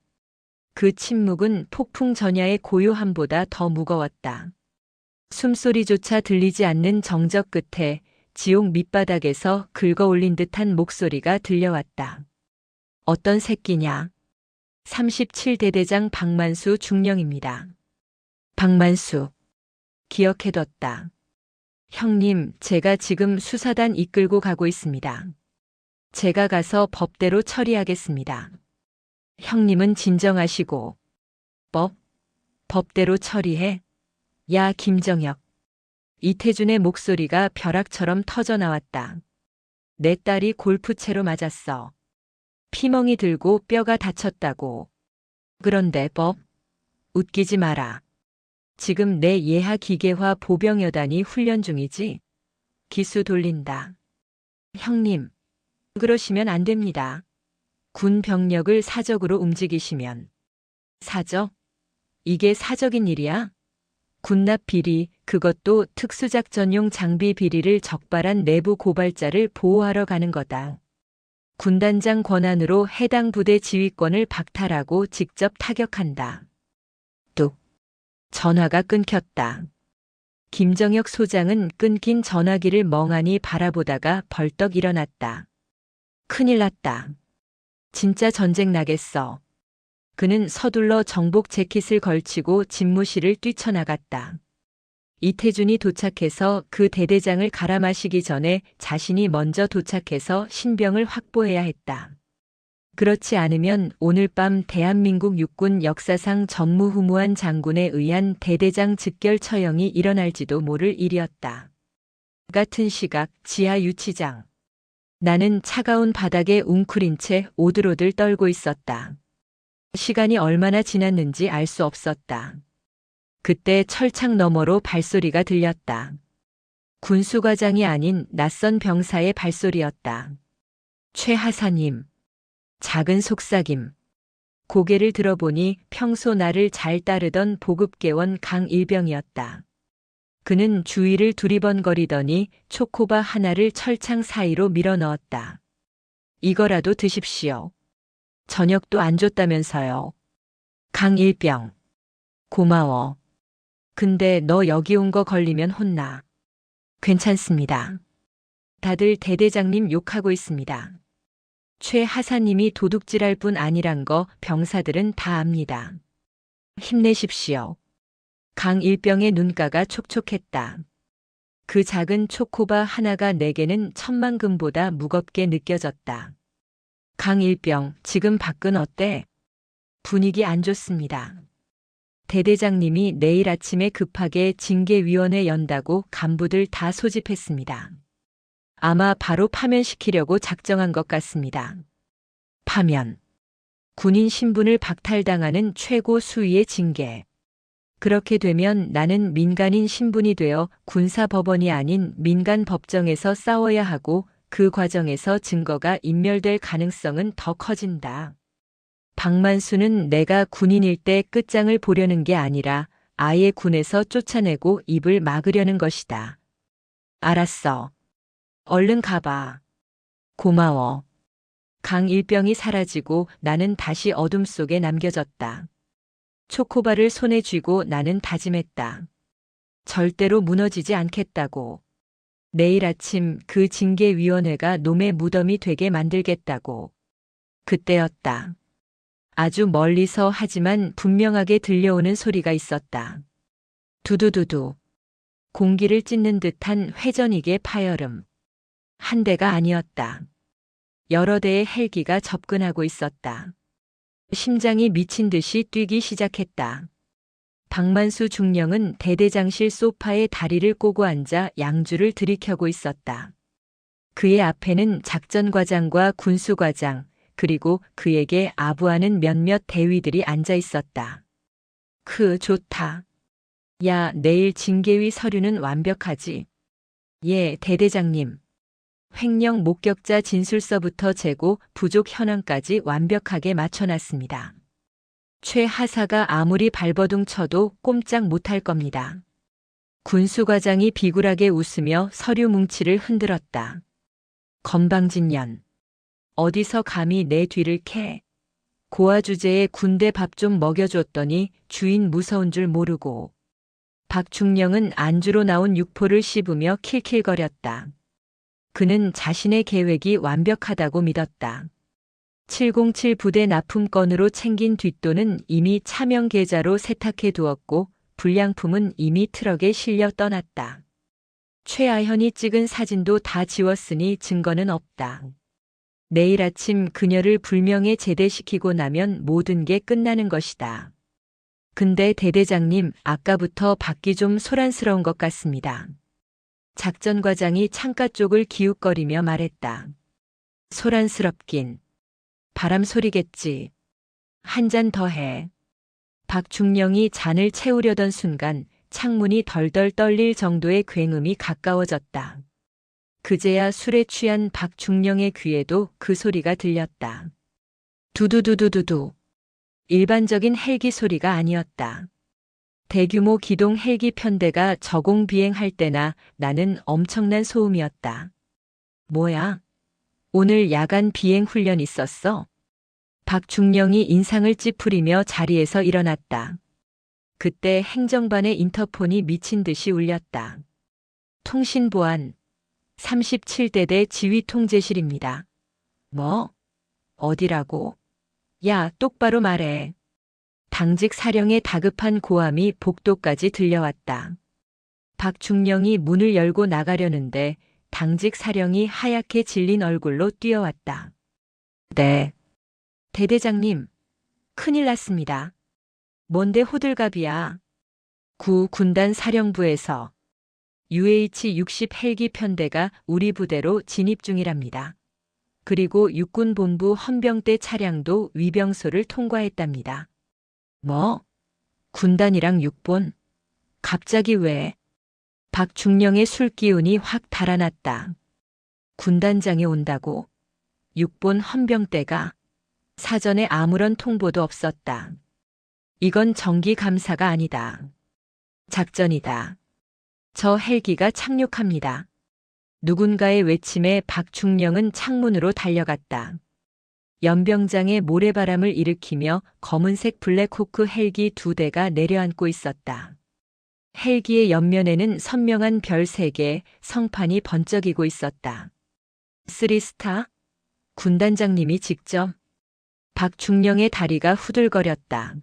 그 침묵은 폭풍 전야의 고요함보다 더 무거웠다. 숨소리조차 들리지 않는 정적 끝에 지옥 밑바닥에서 긁어올린 듯한 목소리가 들려왔다. 어떤 새끼냐? 37대대장 박만수 중령입니다. 박만수. 기억해뒀다. 형님, 제가 지금 수사단 이끌고 가고 있습니다. 제가 가서 법대로 처리하겠습니다. 형님은 진정하시고. 법대로 처리해? 야, 김정혁. 이태준의 목소리가 벼락처럼 터져 나왔다. 내 딸이 골프채로 맞았어. 피멍이 들고 뼈가 다쳤다고. 그런데 웃기지 마라. 지금 내 예하 기계화 보병여단이 훈련 중이지? 기수 돌린다. 형님, 그러시면 안 됩니다. 군 병력을 사적으로 움직이시면. 사적? 이게 사적인 일이야? 군납 비리, 그것도 특수작전용 장비 비리를 적발한 내부 고발자를 보호하러 가는 거다. 군단장 권한으로 해당 부대 지휘권을 박탈하고 직접 타격한다. 뚝. 전화가 끊겼다. 김정혁 소장은 끊긴 전화기를 멍하니 바라보다가 벌떡 일어났다. 큰일 났다. 진짜 전쟁 나겠어. 그는 서둘러 정복 재킷을 걸치고 집무실을 뛰쳐나갔다. 이태준이 도착해서 그 대대장을 갈아마시기 전에 자신이 먼저 도착해서 신병을 확보해야 했다. 그렇지 않으면 오늘 밤 대한민국 육군 역사상 전무후무한 장군에 의한 대대장 즉결 처형이 일어날지도 모를 일이었다. 같은 시각 지하 유치장. 나는 차가운 바닥에 웅크린 채 오들오들 떨고 있었다. 시간이 얼마나 지났는지 알 수 없었다. 그때 철창 너머로 발소리가 들렸다. 군수과장이 아닌 낯선 병사의 발소리였다. 최 하사님. 작은 속삭임. 고개를 들어보니 평소 나를 잘 따르던 보급계원 강일병이었다. 그는 주위를 두리번거리더니 초코바 하나를 철창 사이로 밀어넣었다. 이거라도 드십시오. 저녁도 안 줬다면서요. 강일병. 고마워. 근데 너 여기 온 거 걸리면 혼나. 괜찮습니다. 다들 대대장님 욕하고 있습니다. 최 하사님이 도둑질할 뿐 아니란 거 병사들은 다 압니다. 힘내십시오. 강일병의 눈가가 촉촉했다. 그 작은 초코바 하나가 내게는 천만금보다 무겁게 느껴졌다. 강일병, 지금 밖은 어때? 분위기 안 좋습니다. 대대장님이 내일 아침에 급하게 징계위원회 연다고 간부들 다 소집했습니다. 아마 바로 파면시키려고 작정한 것 같습니다. 파면. 군인 신분을 박탈당하는 최고 수위의 징계. 그렇게 되면 나는 민간인 신분이 되어 군사법원이 아닌 민간법정에서 싸워야 하고 그 과정에서 증거가 인멸될 가능성은 더 커진다. 박만수는 내가 군인일 때 끝장을 보려는 게 아니라 아예 군에서 쫓아내고 입을 막으려는 것이다. 알았어. 얼른 가봐. 고마워. 강일병이 사라지고 나는 다시 어둠 속에 남겨졌다. 초코바를 손에 쥐고 나는 다짐했다. 절대로 무너지지 않겠다고. 내일 아침 그 징계위원회가 놈의 무덤이 되게 만들겠다고. 그때였다. 아주 멀리서 하지만 분명하게 들려오는 소리가 있었다. 두두두두. 공기를 찢는 듯한 회전익의 파열음. 한 대가 아니었다. 여러 대의 헬기가 접근하고 있었다. 심장이 미친 듯이 뛰기 시작했다. 박만수 중령은 대대장실 소파에 다리를 꼬고 앉아 양주를 들이켜고 있었다. 그의 앞에는 작전과장과 군수과장, 그리고 그에게 아부하는 몇몇 대위들이 앉아 있었다. 좋다. 야, 내일 징계위 서류는 완벽하지? 예, 대대장님. 횡령 목격자 진술서부터 재고 부족 현황까지 완벽하게 맞춰놨습니다. 최 하사가 아무리 발버둥 쳐도 꼼짝 못할 겁니다. 군수과장이 비굴하게 웃으며 서류 뭉치를 흔들었다. 건방진년. 어디서 감히 내 뒤를 캐? 고아 주제에 군대 밥 좀 먹여줬더니 주인 무서운 줄 모르고. 박중령은 안주로 나온 육포를 씹으며 킬킬거렸다. 그는 자신의 계획이 완벽하다고 믿었다. 707 부대 납품건으로 챙긴 뒷돈은 이미 차명 계좌로 세탁해 두었고 불량품은 이미 트럭에 실려 떠났다. 최아현이 찍은 사진도 다 지웠으니 증거는 없다. 내일 아침 그녀를 불명예 제대시키고 나면 모든 게 끝나는 것이다. 근데 대대장님, 아까부터 밖이 좀 소란스러운 것 같습니다. 작전과장이 창가 쪽을 기웃거리며 말했다. 소란스럽긴. 바람 소리겠지. 한 잔 더 해. 박중령이 잔을 채우려던 순간 창문이 덜덜 떨릴 정도의 굉음이 가까워졌다. 그제야 술에 취한 박중령의 귀에도 그 소리가 들렸다. 두두두두두두. 일반적인 헬기 소리가 아니었다. 대규모 기동 헬기 편대가 저공 비행할 때나 나는 엄청난 소음이었다. 뭐야? 오늘 야간 비행 훈련 있었어? 박중령이 인상을 찌푸리며 자리에서 일어났다. 그때 행정반의 인터폰이 미친 듯이 울렸다. 통신보안 37대대 지휘통제실입니다. 뭐? 어디라고? 야, 똑바로 말해. 당직 사령의 다급한 고함이 복도까지 들려왔다. 박중령이 문을 열고 나가려는데 당직 사령이 하얗게 질린 얼굴로 뛰어왔다. 네. 대대장님, 큰일 났습니다. 뭔데 호들갑이야. 구 군단 사령부에서 UH-60 헬기 편대가 우리 부대로 진입 중이랍니다. 그리고 육군본부 헌병대 차량도 위병소를 통과했답니다. 뭐? 군단이랑 육본? 갑자기 왜? 박중령의 술기운이 확 달아났다. 군단장이 온다고? 육본 헌병대가? 사전에 아무런 통보도 없었다. 이건 정기 감사가 아니다. 작전이다. 저 헬기가 착륙합니다. 누군가의 외침에 박중령은 창문으로 달려갔다. 연병장에 모래바람을 일으키며 검은색 블랙호크 헬기 2대가 내려앉고 있었다. 헬기의 옆면에는 선명한 별 3개, 성판이 번쩍이고 있었다. 3스타? 군단장님이 직접? 박중령의 다리가 후들거렸다.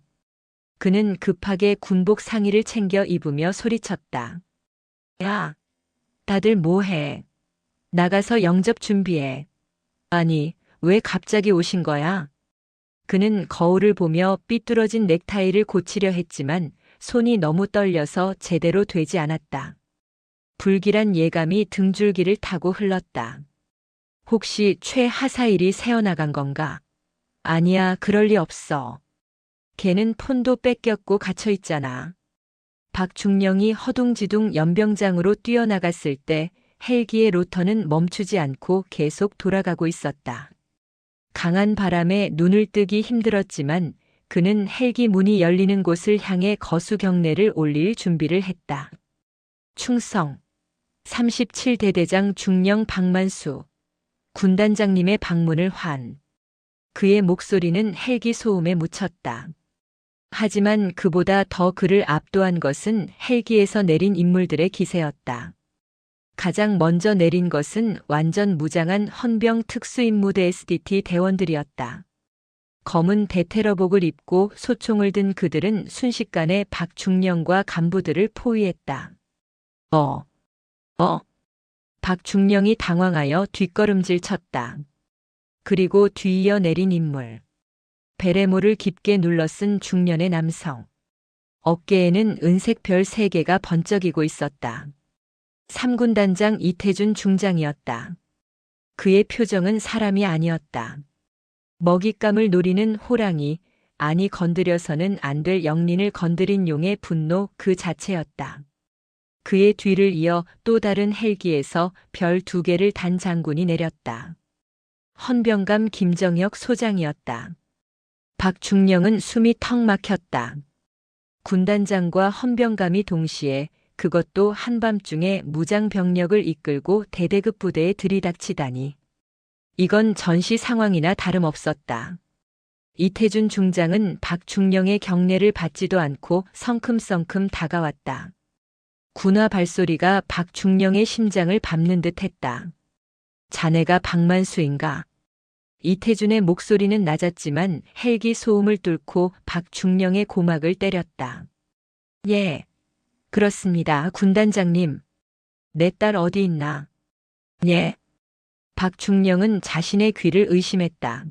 그는 급하게 군복 상의를 챙겨 입으며 소리쳤다. 야, 다들 뭐해? 나가서 영접 준비해. 아니, 왜 갑자기 오신 거야? 그는 거울을 보며 삐뚤어진 넥타이를 고치려 했지만 손이 너무 떨려서 제대로 되지 않았다. 불길한 예감이 등줄기를 타고 흘렀다. 혹시 최하사일이 새어나간 건가? 아니야, 그럴 리 없어. 걔는 폰도 뺏겼고 갇혀 있잖아. 박중령이 허둥지둥 연병장으로 뛰어나갔을 때 헬기의 로터는 멈추지 않고 계속 돌아가고 있었다. 강한 바람에 눈을 뜨기 힘들었지만 그는 헬기 문이 열리는 곳을 향해 거수 경례를 올릴 준비를 했다. 충성 37대대장 중령 박만수 군단장님의 방문을 환. 그의 목소리는 헬기 소음에 묻혔다. 하지만 그보다 더 그를 압도한 것은 헬기에서 내린 인물들의 기세였다. 가장 먼저 내린 것은 완전 무장한 헌병 특수임무대 SDT 대원들이었다. 검은 대테러복을 입고 소총을 든 그들은 순식간에 박중령과 간부들을 포위했다. 박중령이 당황하여 뒷걸음질 쳤다. 그리고 뒤이어 내린 인물. 베레모를 깊게 눌러쓴 중년의 남성. 어깨에는 은색 별 3개가 번쩍이고 있었다. 3군단장 이태준 중장이었다. 그의 표정은 사람이 아니었다. 먹잇감을 노리는 호랑이, 아니 건드려서는 안 될 영린을 건드린 용의 분노 그 자체였다. 그의 뒤를 이어 또 다른 헬기에서 별 2개를 단 장군이 내렸다. 헌병감 김정혁 소장이었다. 박중령은 숨이 턱 막혔다. 군단장과 헌병감이 동시에 그것도 한밤중에 무장 병력을 이끌고 대대급 부대에 들이닥치다니. 이건 전시 상황이나 다름없었다. 이태준 중장은 박중령의 경례를 받지도 않고 성큼성큼 다가왔다. 군화 발소리가 박중령의 심장을 밟는 듯 했다. 자네가 박만수인가? 이태준의 목소리는 낮았지만 헬기 소음을 뚫고 박중령의 고막을 때렸다. 예, 그렇습니다, 군단장님. 내 딸 어디 있나? 예. 박중령은 자신의 귀를 의심했다.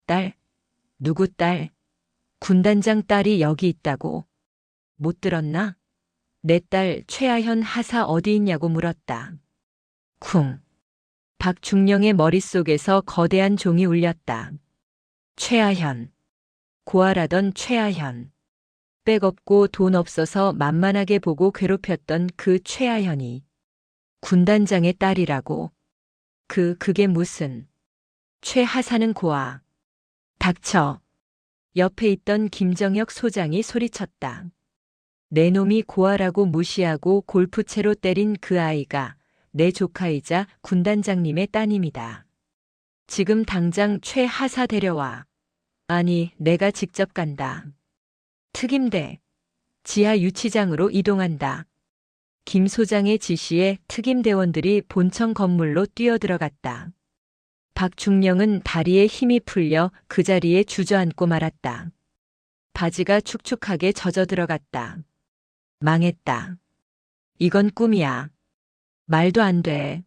딸? 누구 딸? 군단장 딸이 여기 있다고. 못 들었나? 내 딸 최아현 하사 어디 있냐고 물었다. 쿵. 박중령의 머릿속에서 거대한 종이 울렸다. 최아현. 고아라던 최아현. 백 없고 돈 없어서 만만하게 보고 괴롭혔던 그 최아현이 군단장의 딸이라고. 그게 무슨. 최하사는 고아. 닥쳐. 옆에 있던 김정혁 소장이 소리쳤다. 내 놈이 고아라고 무시하고 골프채로 때린 그 아이가 내 조카이자 군단장님의 따님이다. 지금 당장 최하사 데려와. 아니, 내가 직접 간다. 특임대. 지하 유치장으로 이동한다. 김 소장의 지시에 특임대원들이 본청 건물로 뛰어들어갔다. 박중령은 다리에 힘이 풀려 그 자리에 주저앉고 말았다. 바지가 축축하게 젖어 들어갔다. 망했다. 이건 꿈이야. 말도 안 돼.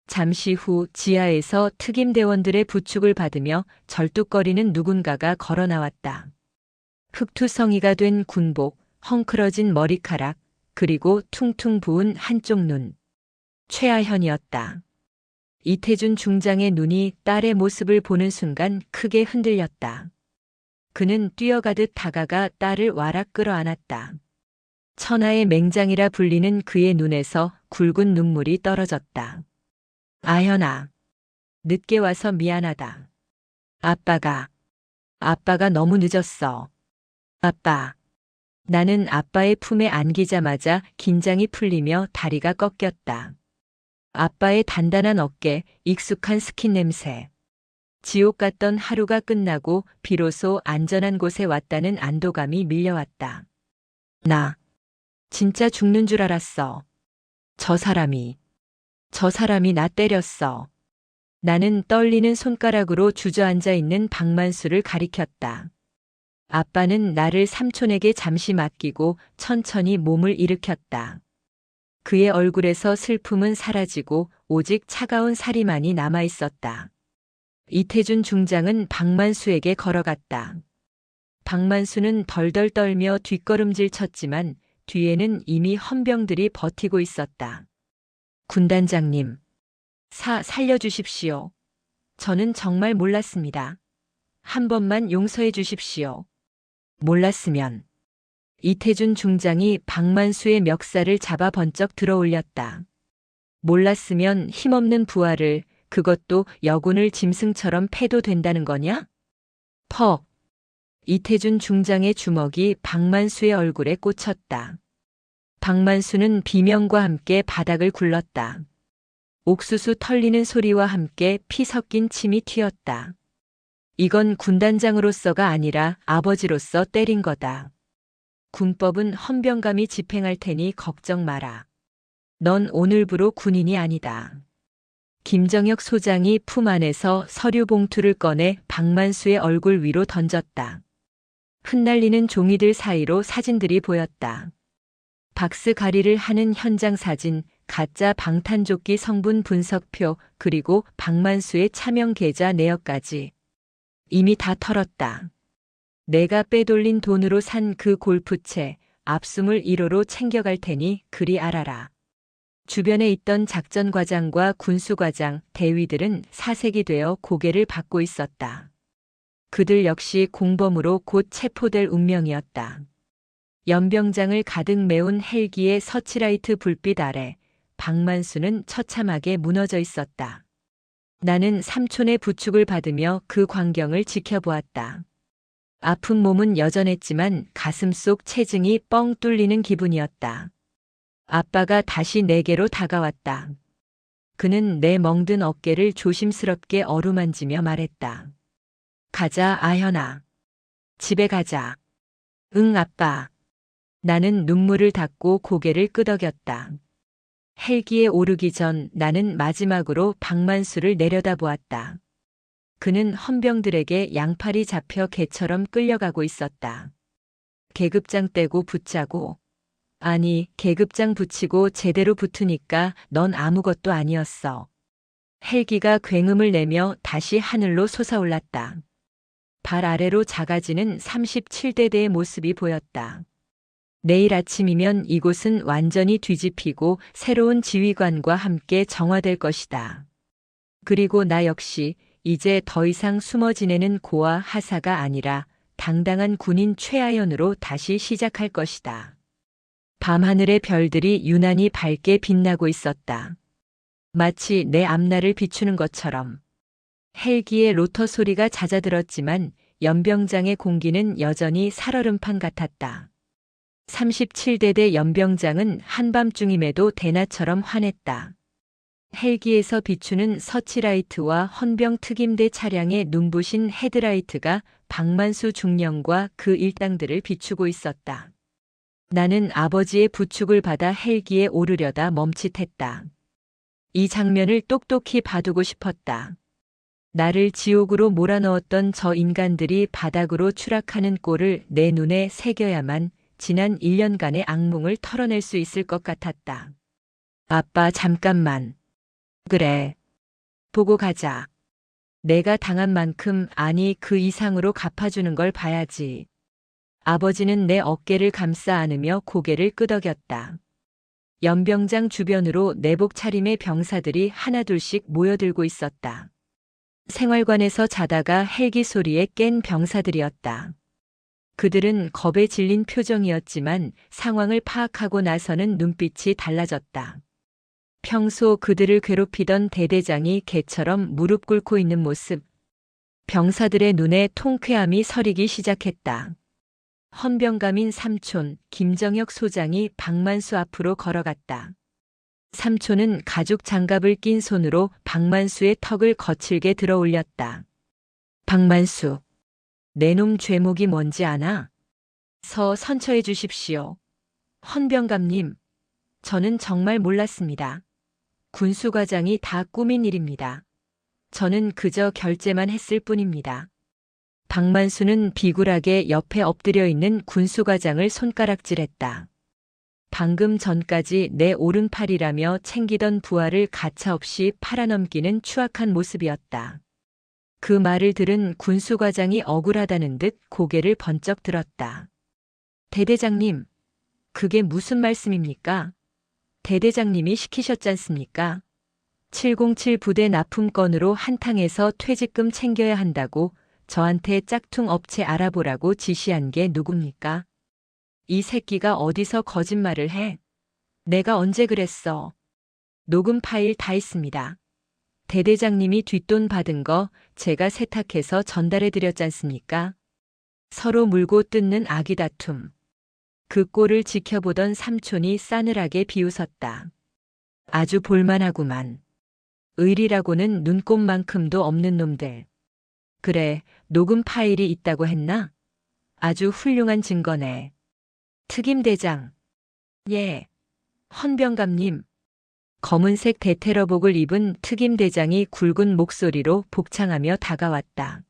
잠시 후 지하에서 특임대원들의 부축을 받으며 절뚝거리는 누군가가 걸어 나왔다. 흑투성이가 된 군복, 헝클어진 머리카락, 그리고 퉁퉁 부은 한쪽 눈. 최아현이었다. 이태준 중장의 눈이 딸의 모습을 보는 순간 크게 흔들렸다. 그는 뛰어가듯 다가가 딸을 와락 끌어안았다. 천하의 맹장이라 불리는 그의 눈에서 굵은 눈물이 떨어졌다. 아현아. 늦게 와서 미안하다. 아빠가 너무 늦었어. 아빠. 나는 아빠의 품에 안기자마자 긴장이 풀리며 다리가 꺾였다. 아빠의 단단한 어깨, 익숙한 스킨 냄새. 지옥 같던 하루가 끝나고 비로소 안전한 곳에 왔다는 안도감이 밀려왔다. 나 진짜 죽는 줄 알았어. 저 사람이 나 때렸어. 나는 떨리는 손가락으로 주저앉아 있는 박만수를 가리켰다. 아빠는 나를 삼촌에게 잠시 맡기고 천천히 몸을 일으켰다. 그의 얼굴에서 슬픔은 사라지고 오직 차가운 살이만이 남아 있었다. 이태준 중장은 박만수에게 걸어갔다. 박만수는 덜덜 떨며 뒷걸음질 쳤지만 뒤에는 이미 헌병들이 버티고 있었다. 군단장님, 살려주십시오. 저는 정말 몰랐습니다. 한 번만 용서해 주십시오. 몰랐으면. 이태준 중장이 박만수의 멱살을 잡아 번쩍 들어올렸다. 몰랐으면 힘없는 부하를, 그것도 여군을 짐승처럼 패도 된다는 거냐? 퍽. 이태준 중장의 주먹이 박만수의 얼굴에 꽂혔다. 박만수는 비명과 함께 바닥을 굴렀다. 옥수수 털리는 소리와 함께 피 섞인 침이 튀었다. 이건 군단장으로서가 아니라 아버지로서 때린 거다. 군법은 헌병감이 집행할 테니 걱정 마라. 넌 오늘부로 군인이 아니다. 김정혁 소장이 품 안에서 서류 봉투를 꺼내 박만수의 얼굴 위로 던졌다. 흩날리는 종이들 사이로 사진들이 보였다. 박스가리를 하는 현장 사진, 가짜 방탄조끼 성분 분석표, 그리고 박만수의 차명 계좌 내역까지. 이미 다 털었다. 내가 빼돌린 돈으로 산 그 골프채, 압수물 1호로 챙겨갈 테니 그리 알아라. 주변에 있던 작전과장과 군수과장, 대위들은 사색이 되어 고개를 받고 있었다. 그들 역시 공범으로 곧 체포될 운명이었다. 연병장을 가득 메운 헬기의 서치라이트 불빛 아래 박만수는 처참하게 무너져 있었다. 나는 삼촌의 부축을 받으며 그 광경을 지켜보았다. 아픈 몸은 여전했지만 가슴 속 체증이 뻥 뚫리는 기분이었다. 아빠가 다시 내게로 다가왔다. 그는 내 멍든 어깨를 조심스럽게 어루만지며 말했다. 가자, 아현아. 집에 가자. 응, 아빠. 나는 눈물을 닦고 고개를 끄덕였다. 헬기에 오르기 전 나는 마지막으로 박만수를 내려다보았다. 그는 헌병들에게 양팔이 잡혀 개처럼 끌려가고 있었다. 계급장 떼고 붙자고. 아니, 계급장 붙이고 제대로 붙으니까 넌 아무것도 아니었어. 헬기가 굉음을 내며 다시 하늘로 솟아올랐다. 발 아래로 작아지는 37대대의 모습이 보였다. 내일 아침이면 이곳은 완전히 뒤집히고 새로운 지휘관과 함께 정화될 것이다. 그리고 나 역시 이제 더 이상 숨어 지내는 고아 하사가 아니라 당당한 군인 최하연으로 다시 시작할 것이다. 밤하늘의 별들이 유난히 밝게 빛나고 있었다. 마치 내 앞날을 비추는 것처럼. 헬기의 로터 소리가 잦아들었지만 연병장의 공기는 여전히 살얼음판 같았다. 37대대 연병장은 한밤중임에도 대낮처럼 환했다. 헬기에서 비추는 서치라이트와 헌병 특임대 차량의 눈부신 헤드라이트가 박만수 중령과 그 일당들을 비추고 있었다. 나는 아버지의 부축을 받아 헬기에 오르려다 멈칫했다. 이 장면을 똑똑히 봐두고 싶었다. 나를 지옥으로 몰아넣었던 저 인간들이 바닥으로 추락하는 꼴을 내 눈에 새겨야만 지난 1년간의 악몽을 털어낼 수 있을 것 같았다. 아빠, 잠깐만. 그래. 보고 가자. 내가 당한 만큼, 아니 그 이상으로 갚아주는 걸 봐야지. 아버지는 내 어깨를 감싸 안으며 고개를 끄덕였다. 연병장 주변으로 내복 차림의 병사들이 하나둘씩 모여들고 있었다. 생활관에서 자다가 헬기 소리에 깬 병사들이었다. 그들은 겁에 질린 표정이었지만 상황을 파악하고 나서는 눈빛이 달라졌다. 평소 그들을 괴롭히던 대대장이 개처럼 무릎 꿇고 있는 모습. 병사들의 눈에 통쾌함이 서리기 시작했다. 헌병감인 삼촌 김정혁 소장이 박만수 앞으로 걸어갔다. 삼촌은 가죽 장갑을 낀 손으로 박만수의 턱을 거칠게 들어 올렸다. 박만수, 내 놈 죄목이 뭔지 아나? 선처해 주십시오. 헌병감님, 저는 정말 몰랐습니다. 군수과장이 다 꾸민 일입니다. 저는 그저 결제만 했을 뿐입니다. 박만수는 비굴하게 옆에 엎드려 있는 군수과장을 손가락질했다. 방금 전까지 내 오른팔이라며 챙기던 부하를 가차없이 팔아넘기는 추악한 모습이었다. 그 말을 들은 군수과장이 억울하다는 듯 고개를 번쩍 들었다. 대대장님, 그게 무슨 말씀입니까? 대대장님이 시키셨잖습니까? 707 부대 납품건으로 한탕에서 퇴직금 챙겨야 한다고 저한테 짝퉁 업체 알아보라고 지시한 게 누굽니까? 이 새끼가 어디서 거짓말을 해? 내가 언제 그랬어? 녹음 파일 다 있습니다. 대대장님이 뒷돈 받은 거 제가 세탁해서 전달해 드렸잖습니까? 서로 물고 뜯는 아기 다툼. 그 꼴을 지켜보던 삼촌이 싸늘하게 비웃었다. 아주 볼만하구만. 의리라고는 눈꼽만큼도 없는 놈들. 그래, 녹음 파일이 있다고 했나? 아주 훌륭한 증거네. 특임대장. 예. 헌병감님. 검은색 대테러복을 입은 특임대장이 굵은 목소리로 복창하며 다가왔다.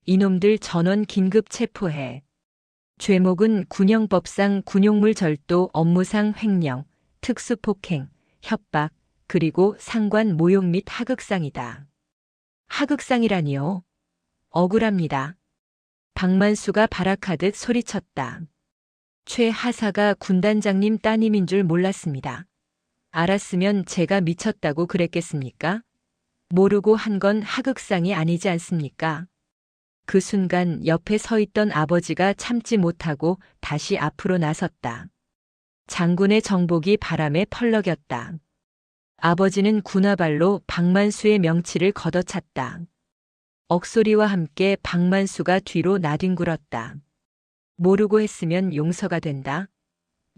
이놈들 전원 긴급 체포해. 죄목은 군형법상 군용물 절도, 업무상 횡령, 특수폭행, 협박, 그리고 상관 모욕 및 하극상이다. 하극상이라니요? 억울합니다. 박만수가 발악하듯 소리쳤다. 최 하사가 군단장님 따님인 줄 몰랐습니다. 알았으면 제가 미쳤다고 그랬겠습니까? 모르고 한 건 하극상이 아니지 않습니까? 그 순간 옆에 서 있던 아버지가 참지 못하고 다시 앞으로 나섰다. 장군의 정복이 바람에 펄럭였다. 아버지는 군화발로 박만수의 명치를 걷어찼다. 억소리와 함께 박만수가 뒤로 나뒹굴었다. 모르고 했으면 용서가 된다.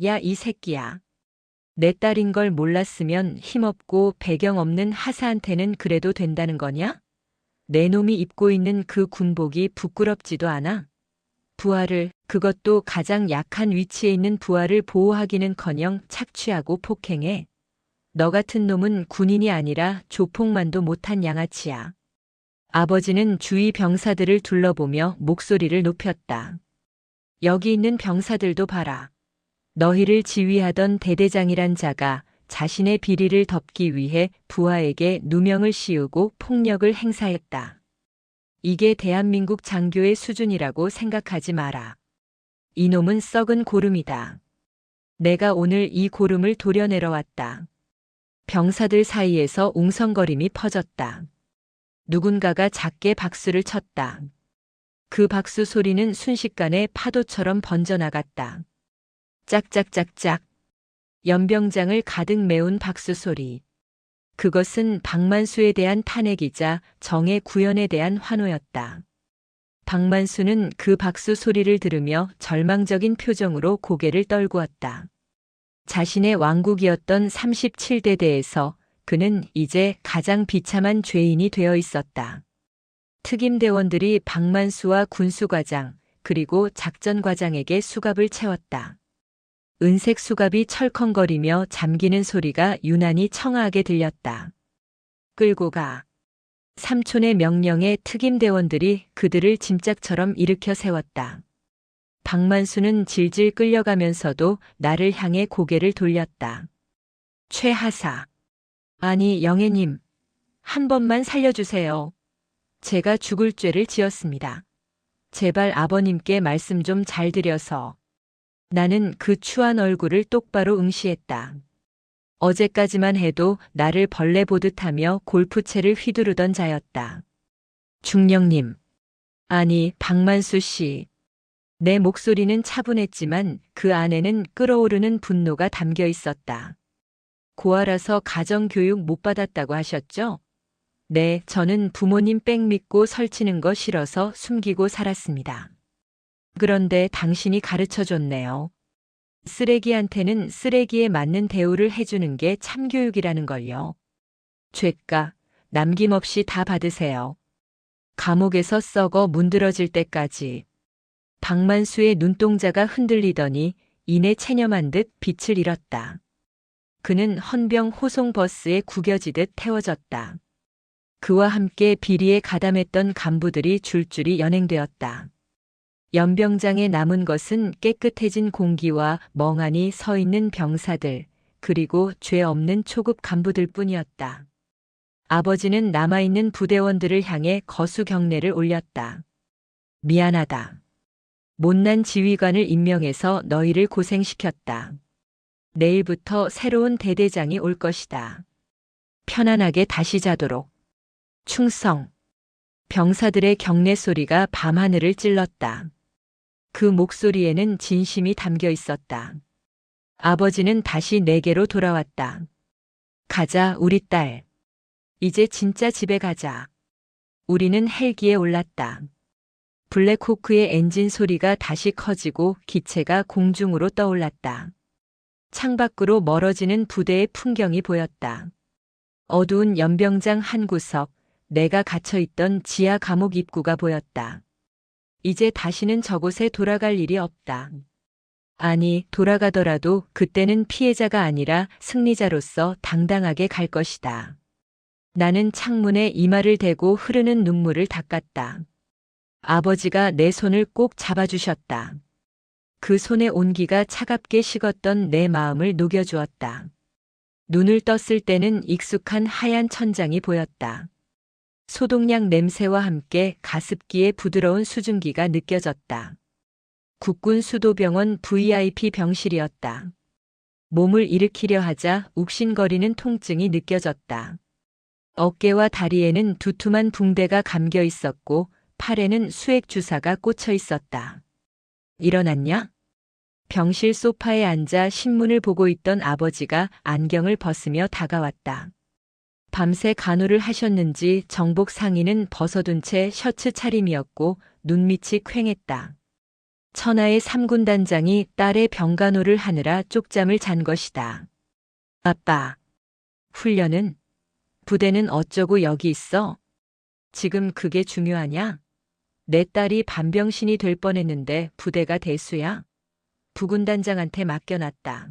야, 이 새끼야. 내 딸인 걸 몰랐으면 힘없고 배경 없는 하사한테는 그래도 된다는 거냐? 내 놈이 입고 있는 그 군복이 부끄럽지도 않아? 부하를, 그것도 가장 약한 위치에 있는 부하를 보호하기는커녕 착취하고 폭행해. 너 같은 놈은 군인이 아니라 조폭만도 못한 양아치야. 아버지는 주위 병사들을 둘러보며 목소리를 높였다. 여기 있는 병사들도 봐라. 너희를 지휘하던 대대장이란 자가 자신의 비리를 덮기 위해 부하에게 누명을 씌우고 폭력을 행사했다. 이게 대한민국 장교의 수준이라고 생각하지 마라. 이놈은 썩은 고름이다. 내가 오늘 이 고름을 도려내러 왔다. 병사들 사이에서 웅성거림이 퍼졌다. 누군가가 작게 박수를 쳤다. 그 박수 소리는 순식간에 파도처럼 번져나갔다. 짝짝짝짝. 연병장을 가득 메운 박수 소리. 그것은 박만수에 대한 탄핵이자 정의 구현에 대한 환호였다. 박만수는 그 박수 소리를 들으며 절망적인 표정으로 고개를 떨구었다. 자신의 왕국이었던 37대대에서 그는 이제 가장 비참한 죄인이 되어 있었다. 특임대원들이 박만수와 군수과장 그리고 작전과장에게 수갑을 채웠다. 은색 수갑이 철컹거리며 잠기는 소리가 유난히 청아하게 들렸다. 끌고 가. 삼촌의 명령에 특임대원들이 그들을 짐짝처럼 일으켜 세웠다. 박만수는 질질 끌려가면서도 나를 향해 고개를 돌렸다. 최하사. 아니, 영애님. 한 번만 살려주세요. 제가 죽을 죄를 지었습니다. 제발 아버님께 말씀 좀 잘 드려서. 나는 그 추한 얼굴을 똑바로 응시했다. 어제까지만 해도 나를 벌레 보듯 하며 골프채를 휘두르던 자였다. 중령님. 아니, 박만수 씨. 내 목소리는 차분했지만 그 안에는 끓어오르는 분노가 담겨 있었다. 고아라서 가정교육 못 받았다고 하셨죠? 네, 저는 부모님 백 믿고 설치는 거 싫어서 숨기고 살았습니다. 그런데 당신이 가르쳐줬네요. 쓰레기한테는 쓰레기에 맞는 대우를 해주는 게 참교육이라는 걸요. 죄가 남김없이 다 받으세요. 감옥에서 썩어 문드러질 때까지. 박만수의 눈동자가 흔들리더니 이내 체념한 듯 빛을 잃었다. 그는 헌병 호송버스에 구겨지듯 태워졌다. 그와 함께 비리에 가담했던 간부들이 줄줄이 연행되었다. 연병장에 남은 것은 깨끗해진 공기와 멍하니 서 있는 병사들, 그리고 죄 없는 초급 간부들 뿐이었다. 아버지는 남아있는 부대원들을 향해 거수 경례를 올렸다. 미안하다. 못난 지휘관을 임명해서 너희를 고생시켰다. 내일부터 새로운 대대장이 올 것이다. 편안하게 다시 자도록. 충성. 병사들의 경례 소리가 밤하늘을 찔렀다. 그 목소리에는 진심이 담겨 있었다. 아버지는 다시 내게로 돌아왔다. 가자, 우리 딸. 이제 진짜 집에 가자. 우리는 헬기에 올랐다. 블랙호크의 엔진 소리가 다시 커지고 기체가 공중으로 떠올랐다. 창밖으로 멀어지는 부대의 풍경이 보였다. 어두운 연병장 한 구석, 내가 갇혀있던 지하 감옥 입구가 보였다. 이제 다시는 저곳에 돌아갈 일이 없다. 아니, 돌아가더라도 그때는 피해자가 아니라 승리자로서 당당하게 갈 것이다. 나는 창문에 이마를 대고 흐르는 눈물을 닦았다. 아버지가 내 손을 꼭 잡아주셨다. 그 손의 온기가 차갑게 식었던 내 마음을 녹여주었다. 눈을 떴을 때는 익숙한 하얀 천장이 보였다. 소독약 냄새와 함께 가습기의 부드러운 수증기가 느껴졌다. 국군 수도병원 VIP 병실이었다. 몸을 일으키려 하자 욱신거리는 통증이 느껴졌다. 어깨와 다리에는 두툼한 붕대가 감겨 있었고 팔에는 수액 주사가 꽂혀 있었다. 일어났냐? 병실 소파에 앉아 신문을 보고 있던 아버지가 안경을 벗으며 다가왔다. 밤새 간호를 하셨는지 정복 상의는 벗어둔 채 셔츠 차림이었고 눈밑이 퀭했다. 천하의 3군 단장이 딸의 병간호를 하느라 쪽잠을 잔 것이다. 아빠. 훈련은? 부대는 어쩌고 여기 있어? 지금 그게 중요하냐? 내 딸이 반병신이 될 뻔했는데 부대가 대수야? 부군단장한테 맡겨놨다.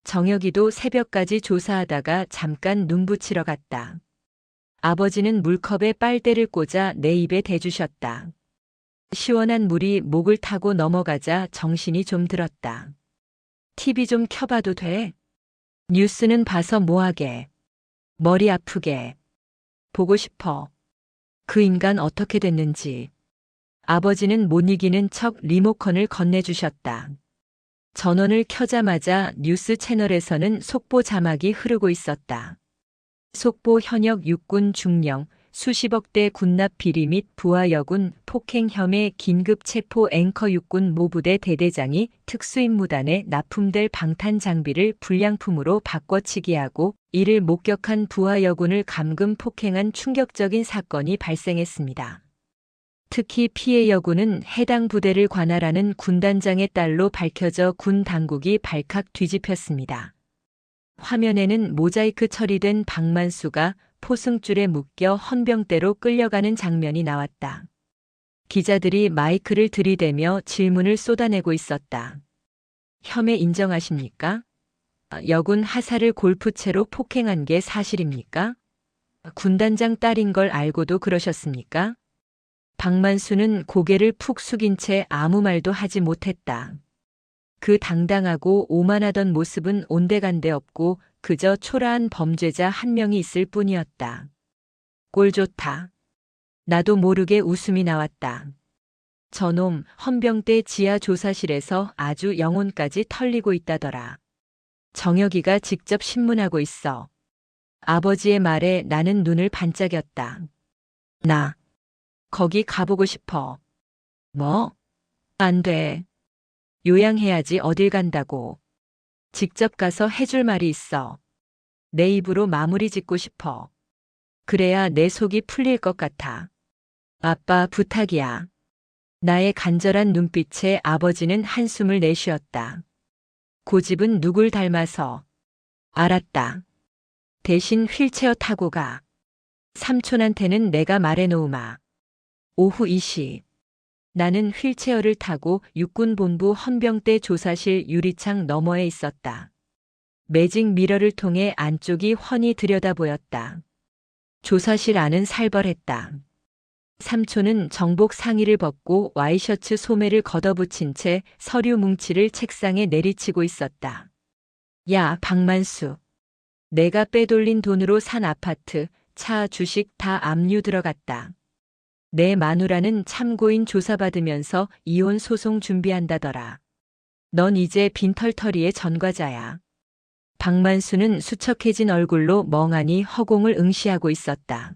정혁이도 새벽까지 조사하다가 잠깐 눈 붙이러 갔다. 아버지는 물컵에 빨대를 꽂아 내 입에 대주셨다. 시원한 물이 목을 타고 넘어가자 정신이 좀 들었다. TV 좀 켜봐도 돼? 뉴스는 봐서 뭐하게. 머리 아프게. 보고 싶어. 그 인간 어떻게 됐는지. 아버지는 못 이기는 척 리모컨을 건네주셨다. 전원을 켜자마자 뉴스 채널에서는 속보 자막이 흐르고 있었다. 속보 현역 육군 중령, 수십억 대 군납 비리 및 부하 여군 폭행 혐의 긴급 체포 앵커 육군 모부대 대대장이 특수임무단에 납품될 방탄 장비를 불량품으로 바꿔치기하고 이를 목격한 부하 여군을 감금 폭행한 충격적인 사건이 발생했습니다. 특히 피해 여군은 해당 부대를 관할하는 군단장의 딸로 밝혀져 군 당국이 발칵 뒤집혔습니다. 화면에는 모자이크 처리된 박만수가 포승줄에 묶여 헌병대로 끌려가는 장면이 나왔다. 기자들이 마이크를 들이대며 질문을 쏟아내고 있었다. 혐의 인정하십니까? 여군 하사를 골프채로 폭행한 게 사실입니까? 군단장 딸인 걸 알고도 그러셨습니까? 박만수는 고개를 푹 숙인 채 아무 말도 하지 못했다. 그 당당하고 오만하던 모습은 온데간데 없고 그저 초라한 범죄자 한 명이 있을 뿐이었다. 꼴 좋다. 나도 모르게 웃음이 나왔다. 저놈 헌병대 지하 조사실에서 아주 영혼까지 털리고 있다더라. 정혁이가 직접 신문하고 있어. 아버지의 말에 나는 눈을 반짝였다. 나 거기 가보고 싶어. 뭐? 안 돼. 요양해야지 어딜 간다고. 직접 가서 해줄 말이 있어. 내 입으로 마무리 짓고 싶어. 그래야 내 속이 풀릴 것 같아. 아빠 부탁이야. 나의 간절한 눈빛에 아버지는 한숨을 내쉬었다. 고집은 누굴 닮아서. 알았다. 대신 휠체어 타고 가. 삼촌한테는 내가 말해놓으마. 오후 2시. 나는 휠체어를 타고 육군본부 헌병대 조사실 유리창 너머에 있었다. 매직 미러를 통해 안쪽이 훤히 들여다 보였다. 조사실 안은 살벌했다. 삼촌은 정복 상의를 벗고 와이셔츠 소매를 걷어붙인 채 서류 뭉치를 책상에 내리치고 있었다. 야, 박만수. 내가 빼돌린 돈으로 산 아파트, 차, 주식 다 압류 들어갔다. 내 마누라는 참고인 조사받으면서 이혼 소송 준비한다더라. 넌 이제 빈털터리의 전과자야. 박만수는 수척해진 얼굴로 멍하니 허공을 응시하고 있었다.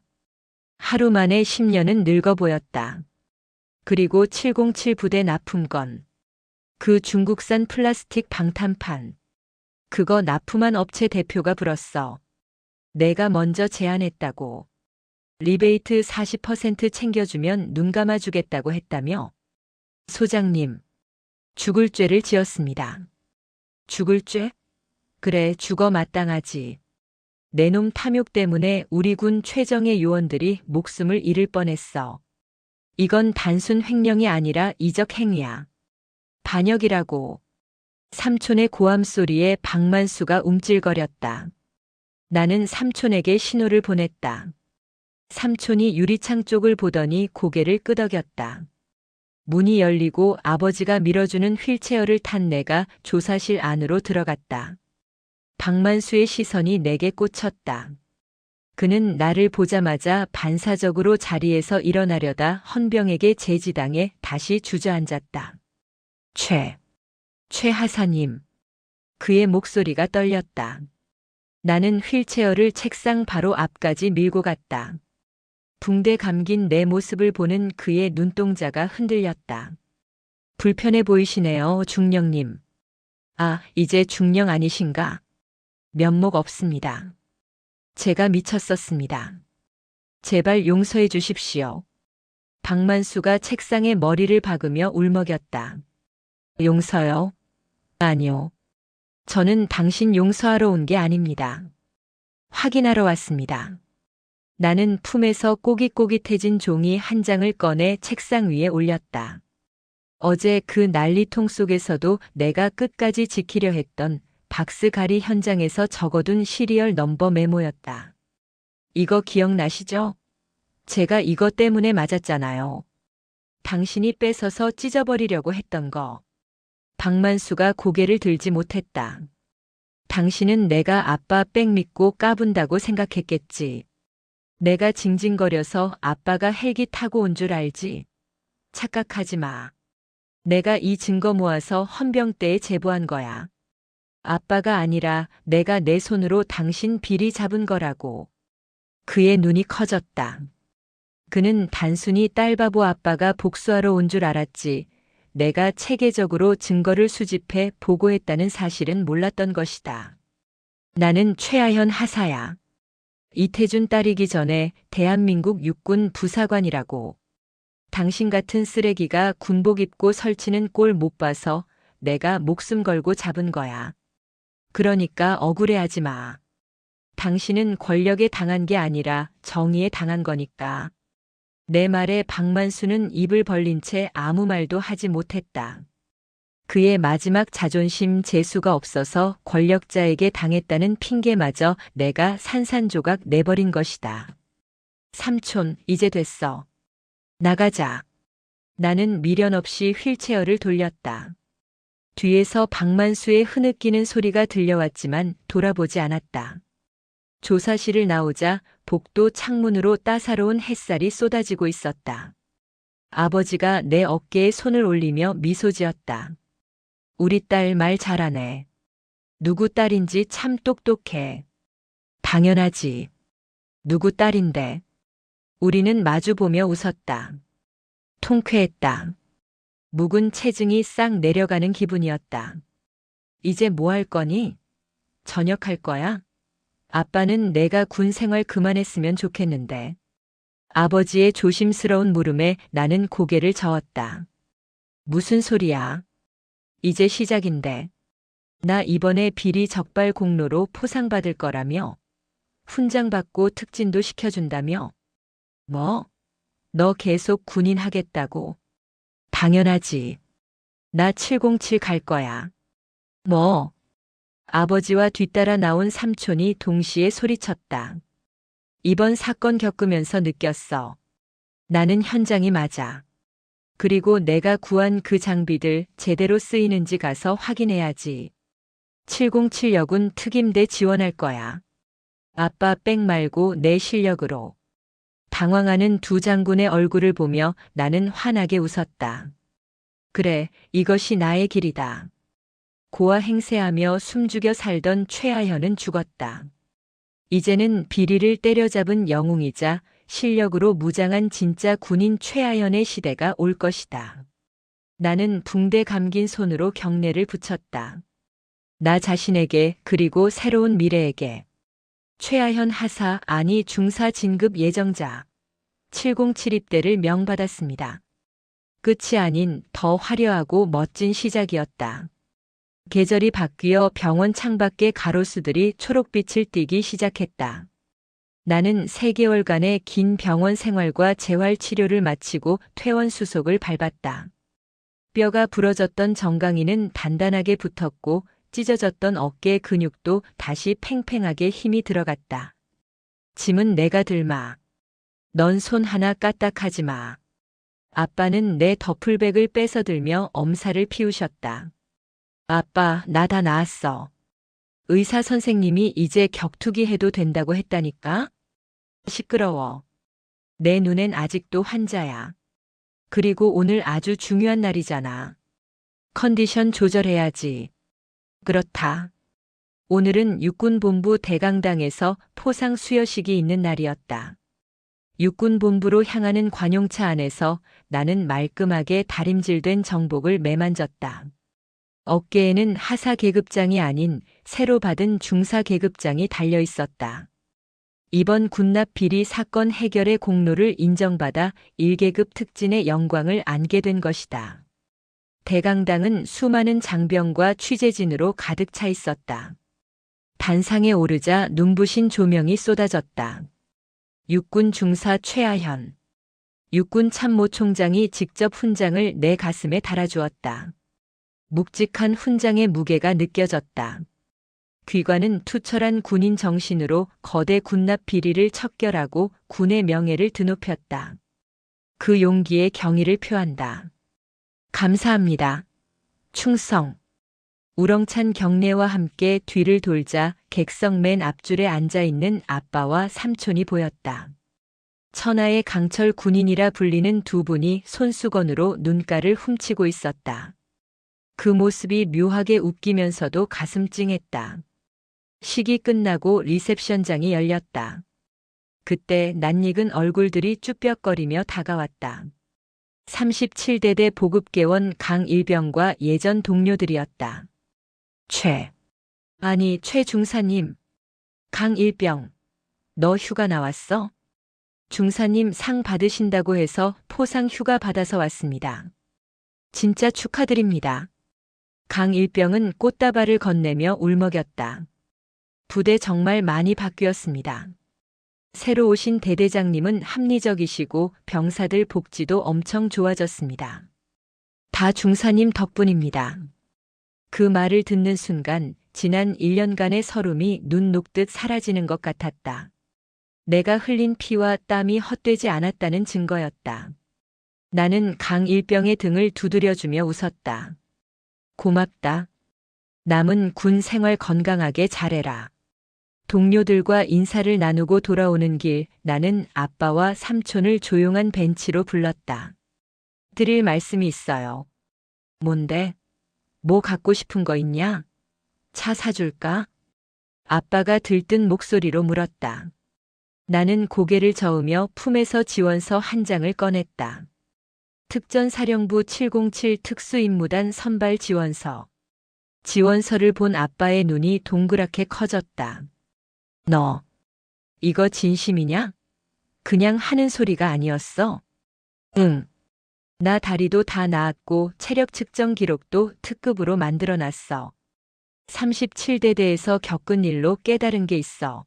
하루 만에 10년은 늙어 보였다. 그리고 707 부대 납품건. 그 중국산 플라스틱 방탄판. 그거 납품한 업체 대표가 불었어. 내가 먼저 제안했다고. 리베이트 40% 챙겨주면 눈 감아주겠다고 했다며. 소장님, 죽을 죄를 지었습니다. 죽을 죄? 그래, 죽어 마땅하지. 내 놈 탐욕 때문에 우리 군 최정예 요원들이 목숨을 잃을 뻔했어. 이건 단순 횡령이 아니라 이적 행위야. 반역이라고. 삼촌의 고함 소리에 박만수가 움찔거렸다. 나는 삼촌에게 신호를 보냈다. 삼촌이 유리창 쪽을 보더니 고개를 끄덕였다. 문이 열리고 아버지가 밀어주는 휠체어를 탄 내가 조사실 안으로 들어갔다. 박만수의 시선이 내게 꽂혔다. 그는 나를 보자마자 반사적으로 자리에서 일어나려다 헌병에게 제지당해 다시 주저앉았다. 최 하사님. 그의 목소리가 떨렸다. 나는 휠체어를 책상 바로 앞까지 밀고 갔다. 붕대 감긴 내 모습을 보는 그의 눈동자가 흔들렸다. 불편해 보이시네요, 중령님. 아, 이제 중령 아니신가? 면목 없습니다. 제가 미쳤었습니다. 제발 용서해 주십시오. 박만수가 책상에 머리를 박으며 울먹였다. 용서요? 아니요. 저는 당신 용서하러 온 게 아닙니다. 확인하러 왔습니다. 나는 품에서 꼬깃꼬깃해진 종이 한 장을 꺼내 책상 위에 올렸다. 어제 그 난리통 속에서도 내가 끝까지 지키려 했던 박스가리 현장에서 적어둔 시리얼 넘버 메모였다. 이거 기억나시죠? 제가 이거 때문에 맞았잖아요. 당신이 뺏어서 찢어버리려고 했던 거. 박만수가 고개를 들지 못했다. 당신은 내가 아빠 백 믿고 까분다고 생각했겠지. 내가 징징거려서 아빠가 헬기 타고 온 줄 알지. 착각하지 마. 내가 이 증거 모아서 헌병대에 제보한 거야. 아빠가 아니라 내가 내 손으로 당신 비리 잡은 거라고. 그의 눈이 커졌다. 그는 단순히 딸바보 아빠가 복수하러 온 줄 알았지. 내가 체계적으로 증거를 수집해 보고했다는 사실은 몰랐던 것이다. 나는 최하현 하사야. 이태준 딸이기 전에 대한민국 육군 부사관이라고. 당신 같은 쓰레기가 군복 입고 설치는 꼴 못 봐서 내가 목숨 걸고 잡은 거야. 그러니까 억울해하지 마. 당신은 권력에 당한 게 아니라 정의에 당한 거니까. 내 말에 박만수는 입을 벌린 채 아무 말도 하지 못했다. 그의 마지막 자존심 재수가 없어서 권력자에게 당했다는 핑계마저 내가 산산조각 내버린 것이다. 삼촌, 이제 됐어. 나가자. 나는 미련 없이 휠체어를 돌렸다. 뒤에서 박만수의 흐느끼는 소리가 들려왔지만 돌아보지 않았다. 조사실을 나오자 복도 창문으로 따사로운 햇살이 쏟아지고 있었다. 아버지가 내 어깨에 손을 올리며 미소 지었다. 우리 딸 말 잘하네. 누구 딸인지 참 똑똑해. 당연하지. 누구 딸인데. 우리는 마주보며 웃었다. 통쾌했다. 묵은 체증이 싹 내려가는 기분이었다. 이제 뭐 할 거니? 전역할 거야? 아빠는 내가 군 생활 그만했으면 좋겠는데. 아버지의 조심스러운 물음에 나는 고개를 저었다. 무슨 소리야? 이제 시작인데. 나 이번에 비리 적발 공로로 포상받을 거라며? 훈장 받고 특진도 시켜준다며? 뭐? 너 계속 군인 하겠다고? 당연하지. 나 707 갈 거야. 뭐? 아버지와 뒤따라 나온 삼촌이 동시에 소리쳤다. 이번 사건 겪으면서 느꼈어. 나는 현장이 맞아. 그리고 내가 구한 그 장비들 제대로 쓰이는지 가서 확인해야지. 707역은 특임대 지원할 거야. 아빠 백 말고 내 실력으로. 당황하는 두 장군의 얼굴을 보며 나는 환하게 웃었다. 그래, 이것이 나의 길이다. 고아 행세하며 숨죽여 살던 최하현은 죽었다. 이제는 비리를 때려잡은 영웅이자 실력으로 무장한 진짜 군인 최하현의 시대가 올 것이다. 나는 붕대 감긴 손으로 경례를 붙였다. 나 자신에게 그리고 새로운 미래에게. 최하현 하사 아니 중사 진급 예정자. 707 입대를 명받았습니다. 끝이 아닌 더 화려하고 멋진 시작이었다. 계절이 바뀌어 병원 창밖에 가로수들이 초록빛을 띠기 시작했다. 나는 3개월간의 긴 병원 생활과 재활 치료를 마치고 퇴원 수속을 밟았다. 뼈가 부러졌던 정강이는 단단하게 붙었고 찢어졌던 어깨 근육도 다시 팽팽하게 힘이 들어갔다. 짐은 내가 들마. 넌 손 하나 까딱하지 마. 아빠는 내 더플백을 뺏어들며 엄살을 피우셨다. 아빠, 나 다 나았어. 의사 선생님이 이제 격투기 해도 된다고 했다니까? 시끄러워. 내 눈엔 아직도 환자야. 그리고 오늘 아주 중요한 날이잖아. 컨디션 조절해야지. 그렇다. 오늘은 육군본부 대강당에서 포상 수여식이 있는 날이었다. 육군본부로 향하는 관용차 안에서 나는 말끔하게 다림질된 정복을 매만졌다. 어깨에는 하사 계급장이 아닌 새로 받은 중사 계급장이 달려 있었다. 이번 군납 비리 사건 해결의 공로를 인정받아 1계급 특진의 영광을 안게 된 것이다. 대강당은 수많은 장병과 취재진으로 가득 차 있었다. 단상에 오르자 눈부신 조명이 쏟아졌다. 육군 중사 최하현. 육군 참모총장이 직접 훈장을 내 가슴에 달아주었다. 묵직한 훈장의 무게가 느껴졌다. 귀관은 투철한 군인 정신으로 거대 군납 비리를 척결하고 군의 명예를 드높였다. 그 용기에 경의를 표한다. 감사합니다. 충성. 우렁찬 경례와 함께 뒤를 돌자 객석 맨 앞줄에 앉아있는 아빠와 삼촌이 보였다. 천하의 강철 군인이라 불리는 두 분이 손수건으로 눈가를 훔치고 있었다. 그 모습이 묘하게 웃기면서도 가슴 찡했다. 식이 끝나고 리셉션장이 열렸다. 그때 낯익은 얼굴들이 쭈뼛거리며 다가왔다. 37대대 보급계원 강일병과 예전 동료들이었다. 최 중사님. 강일병, 너 휴가 나왔어? 중사님 상 받으신다고 해서 포상 휴가 받아서 왔습니다. 진짜 축하드립니다. 강일병은 꽃다발을 건네며 울먹였다. 부대 정말 많이 바뀌었습니다. 새로 오신 대대장님은 합리적이시고 병사들 복지도 엄청 좋아졌습니다. 다 중사님 덕분입니다. 그 말을 듣는 순간 지난 1년간의 서름이 눈 녹듯 사라지는 것 같았다. 내가 흘린 피와 땀이 헛되지 않았다는 증거였다. 나는 강일병의 등을 두드려주며 웃었다. 고맙다. 남은 군 생활 건강하게 잘해라. 동료들과 인사를 나누고 돌아오는 길, 나는 아빠와 삼촌을 조용한 벤치로 불렀다. 드릴 말씀이 있어요. 뭔데? 뭐 갖고 싶은 거 있냐? 차 사줄까? 아빠가 들뜬 목소리로 물었다. 나는 고개를 저으며 품에서 지원서 한 장을 꺼냈다. 특전사령부 707 특수임무단 선발 지원서. 지원서를 본 아빠의 눈이 동그랗게 커졌다. 너, 이거 진심이냐? 그냥 하는 소리가 아니었어? 응. 나 다리도 다 나았고 체력 측정 기록도 특급으로 만들어놨어. 37대대에서 겪은 일로 깨달은 게 있어.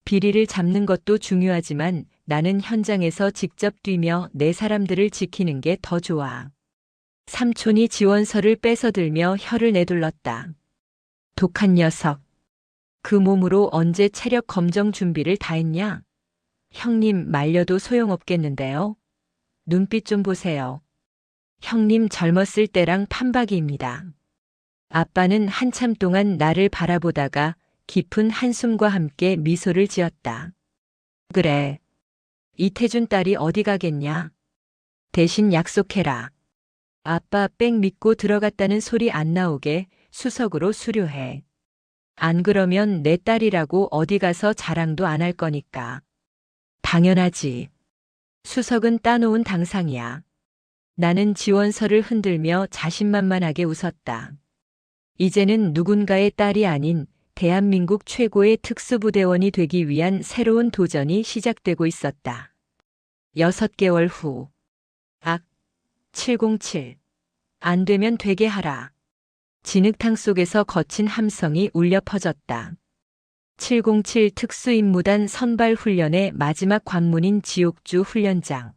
비리를 잡는 것도 중요하지만 나는 현장에서 직접 뛰며 내 사람들을 지키는 게 더 좋아. 삼촌이 지원서를 뺏어들며 혀를 내둘렀다. 독한 녀석. 그 몸으로 언제 체력 검정 준비를 다 했냐? 형님 말려도 소용없겠는데요. 눈빛 좀 보세요. 형님 젊었을 때랑 판박이입니다. 아빠는 한참 동안 나를 바라보다가 깊은 한숨과 함께 미소를 지었다. 그래. 이태준 딸이 어디 가겠냐? 대신 약속해라. 아빠 백 믿고 들어갔다는 소리 안 나오게 수석으로 수료해. 안 그러면 내 딸이라고 어디 가서 자랑도 안 할 거니까. 당연하지. 수석은 따놓은 당상이야. 나는 지원서를 흔들며 자신만만하게 웃었다. 이제는 누군가의 딸이 아닌 대한민국 최고의 특수부대원이 되기 위한 새로운 도전이 시작되고 있었다. 6개월 후. 707. 안 되면 되게 하라. 진흙탕 속에서 거친 함성이 울려 퍼졌다. 707 특수임무단 선발훈련의 마지막 관문인 지옥주 훈련장.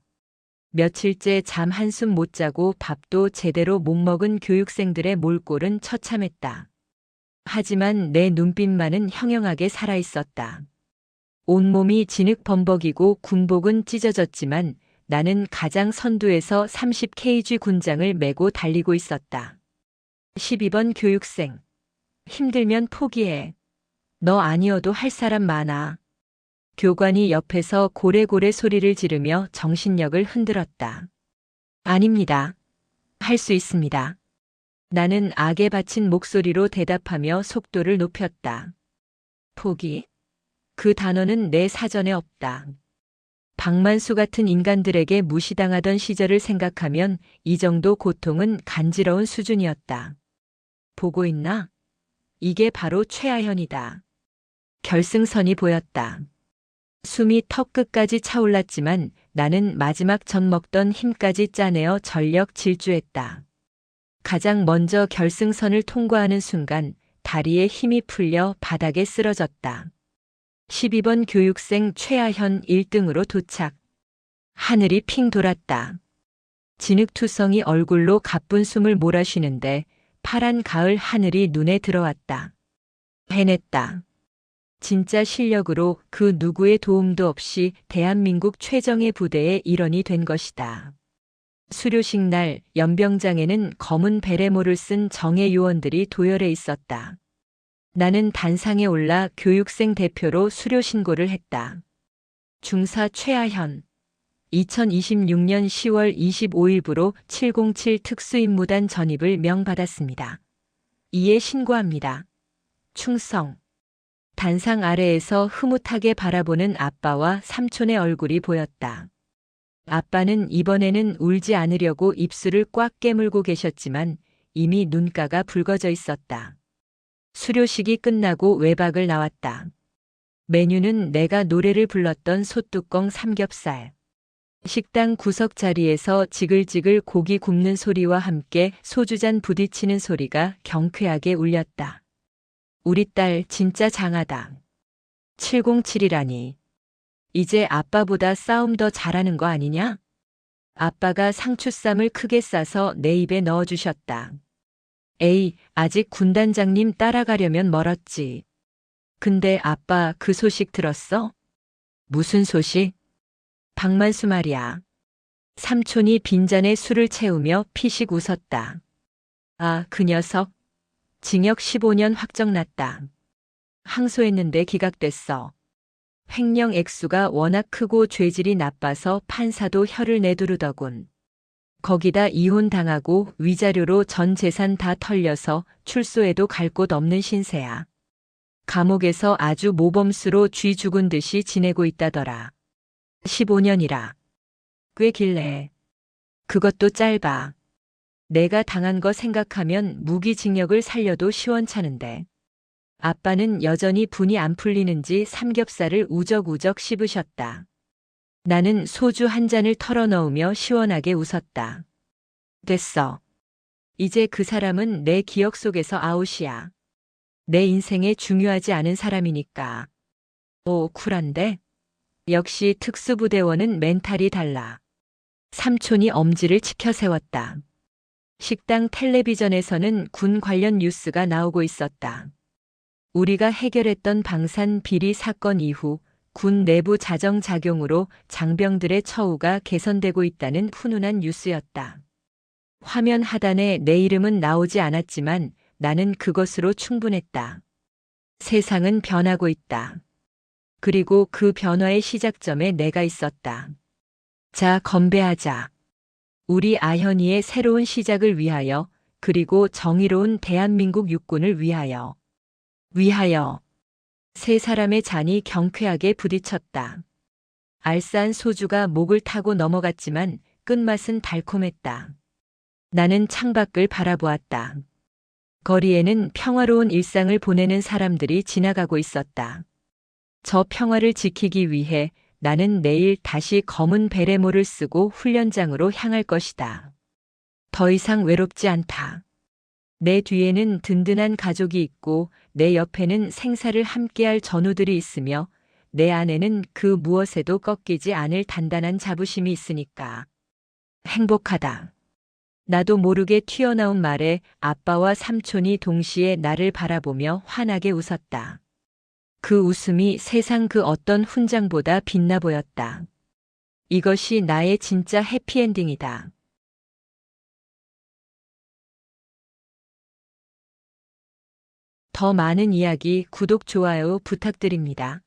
며칠째 잠 한숨 못 자고 밥도 제대로 못 먹은 교육생들의 몰골은 처참했다. 하지만 내 눈빛만은 형형하게 살아있었다. 온몸이 진흙 범벅이고 군복은 찢어졌지만 나는 가장 선두에서 30kg 군장을 메고 달리고 있었다. 12번 교육생. 힘들면 포기해. 너 아니어도 할 사람 많아. 교관이 옆에서 고래고래 소리를 지르며 정신력을 흔들었다. 아닙니다. 할 수 있습니다. 나는 악에 바친 목소리로 대답하며 속도를 높였다. 포기? 그 단어는 내 사전에 없다. 박만수 같은 인간들에게 무시당하던 시절을 생각하면 이 정도 고통은 간지러운 수준이었다. 보고 있나? 이게 바로 최하현이다. 결승선이 보였다. 숨이 턱 끝까지 차올랐지만 나는 마지막 전 먹던 힘까지 짜내어 전력 질주했다. 가장 먼저 결승선을 통과하는 순간 다리에 힘이 풀려 바닥에 쓰러졌다. 12번 교육생 최하현 1등으로 도착. 하늘이 핑 돌았다. 진흙투성이 얼굴로 가쁜 숨을 몰아쉬는데 파란 가을 하늘이 눈에 들어왔다. 해냈다. 진짜 실력으로 그 누구의 도움도 없이 대한민국 최정예 부대의 일원이 된 것이다. 수료식 날 연병장에는 검은 베레모를 쓴 정예 요원들이 도열해 있었다. 나는 단상에 올라 교육생 대표로 수료 신고를 했다. 중사 최하현 2026년 10월 25일부로 707 특수임무단 전입을 명받았습니다. 이에 신고합니다. 충성. 단상 아래에서 흐뭇하게 바라보는 아빠와 삼촌의 얼굴이 보였다. 아빠는 이번에는 울지 않으려고 입술을 꽉 깨물고 계셨지만 이미 눈가가 붉어져 있었다. 수료식이 끝나고 외박을 나왔다. 메뉴는 내가 노래를 불렀던 소뚜껑 삼겹살. 식당 구석 자리에서 지글지글 고기 굽는 소리와 함께 소주잔 부딪히는 소리가 경쾌하게 울렸다. 우리 딸 진짜 장하다. 707이라니. 이제 아빠보다 싸움 더 잘하는 거 아니냐? 아빠가 상추쌈을 크게 싸서 내 입에 넣어주셨다. 에이, 아직 군단장님 따라가려면 멀었지. 근데 아빠 그 소식 들었어? 무슨 소식? 박만수 말이야. 삼촌이 빈잔에 술을 채우며 피식 웃었다. 아, 그 녀석. 징역 15년 확정났다. 항소했는데 기각됐어. 횡령 액수가 워낙 크고 죄질이 나빠서 판사도 혀를 내두르더군. 거기다 이혼당하고 위자료로 전 재산 다 털려서 출소해도 갈 곳 없는 신세야. 감옥에서 아주 모범수로 쥐 죽은 듯이 지내고 있다더라. 15년이라. 꽤 길래. 그것도 짧아. 내가 당한 거 생각하면 무기징역을 살려도 시원찮은데. 아빠는 여전히 분이 안 풀리는지 삼겹살을 우적우적 씹으셨다. 나는 소주 한 잔을 털어넣으며 시원하게 웃었다. 됐어. 이제 그 사람은 내 기억 속에서 아웃이야. 내 인생에 중요하지 않은 사람이니까. 오, 쿨한데? 역시 특수부대원은 멘탈이 달라. 삼촌이 엄지를 치켜 세웠다. 식당 텔레비전에서는 군 관련 뉴스가 나오고 있었다. 우리가 해결했던 방산 비리 사건 이후 군 내부 자정작용으로 장병들의 처우가 개선되고 있다는 훈훈한 뉴스였다. 화면 하단에 내 이름은 나오지 않았지만 나는 그것으로 충분했다. 세상은 변하고 있다. 그리고 그 변화의 시작점에 내가 있었다. 자, 건배하자. 우리 아현이의 새로운 시작을 위하여, 그리고 정의로운 대한민국 육군을 위하여. 위하여. 세 사람의 잔이 경쾌하게 부딪혔다. 알싸한 소주가 목을 타고 넘어갔지만 끝맛은 달콤했다. 나는 창밖을 바라보았다. 거리에는 평화로운 일상을 보내는 사람들이 지나가고 있었다. 저 평화를 지키기 위해 나는 내일 다시 검은 베레모를 쓰고 훈련장으로 향할 것이다. 더 이상 외롭지 않다. 내 뒤에는 든든한 가족이 있고 내 옆에는 생사를 함께할 전우들이 있으며 내 안에는 그 무엇에도 꺾이지 않을 단단한 자부심이 있으니까. 행복하다. 나도 모르게 튀어나온 말에 아빠와 삼촌이 동시에 나를 바라보며 환하게 웃었다. 그 웃음이 세상 그 어떤 훈장보다 빛나 보였다. 이것이 나의 진짜 해피엔딩이다. 더 많은 이야기 구독, 좋아요 부탁드립니다.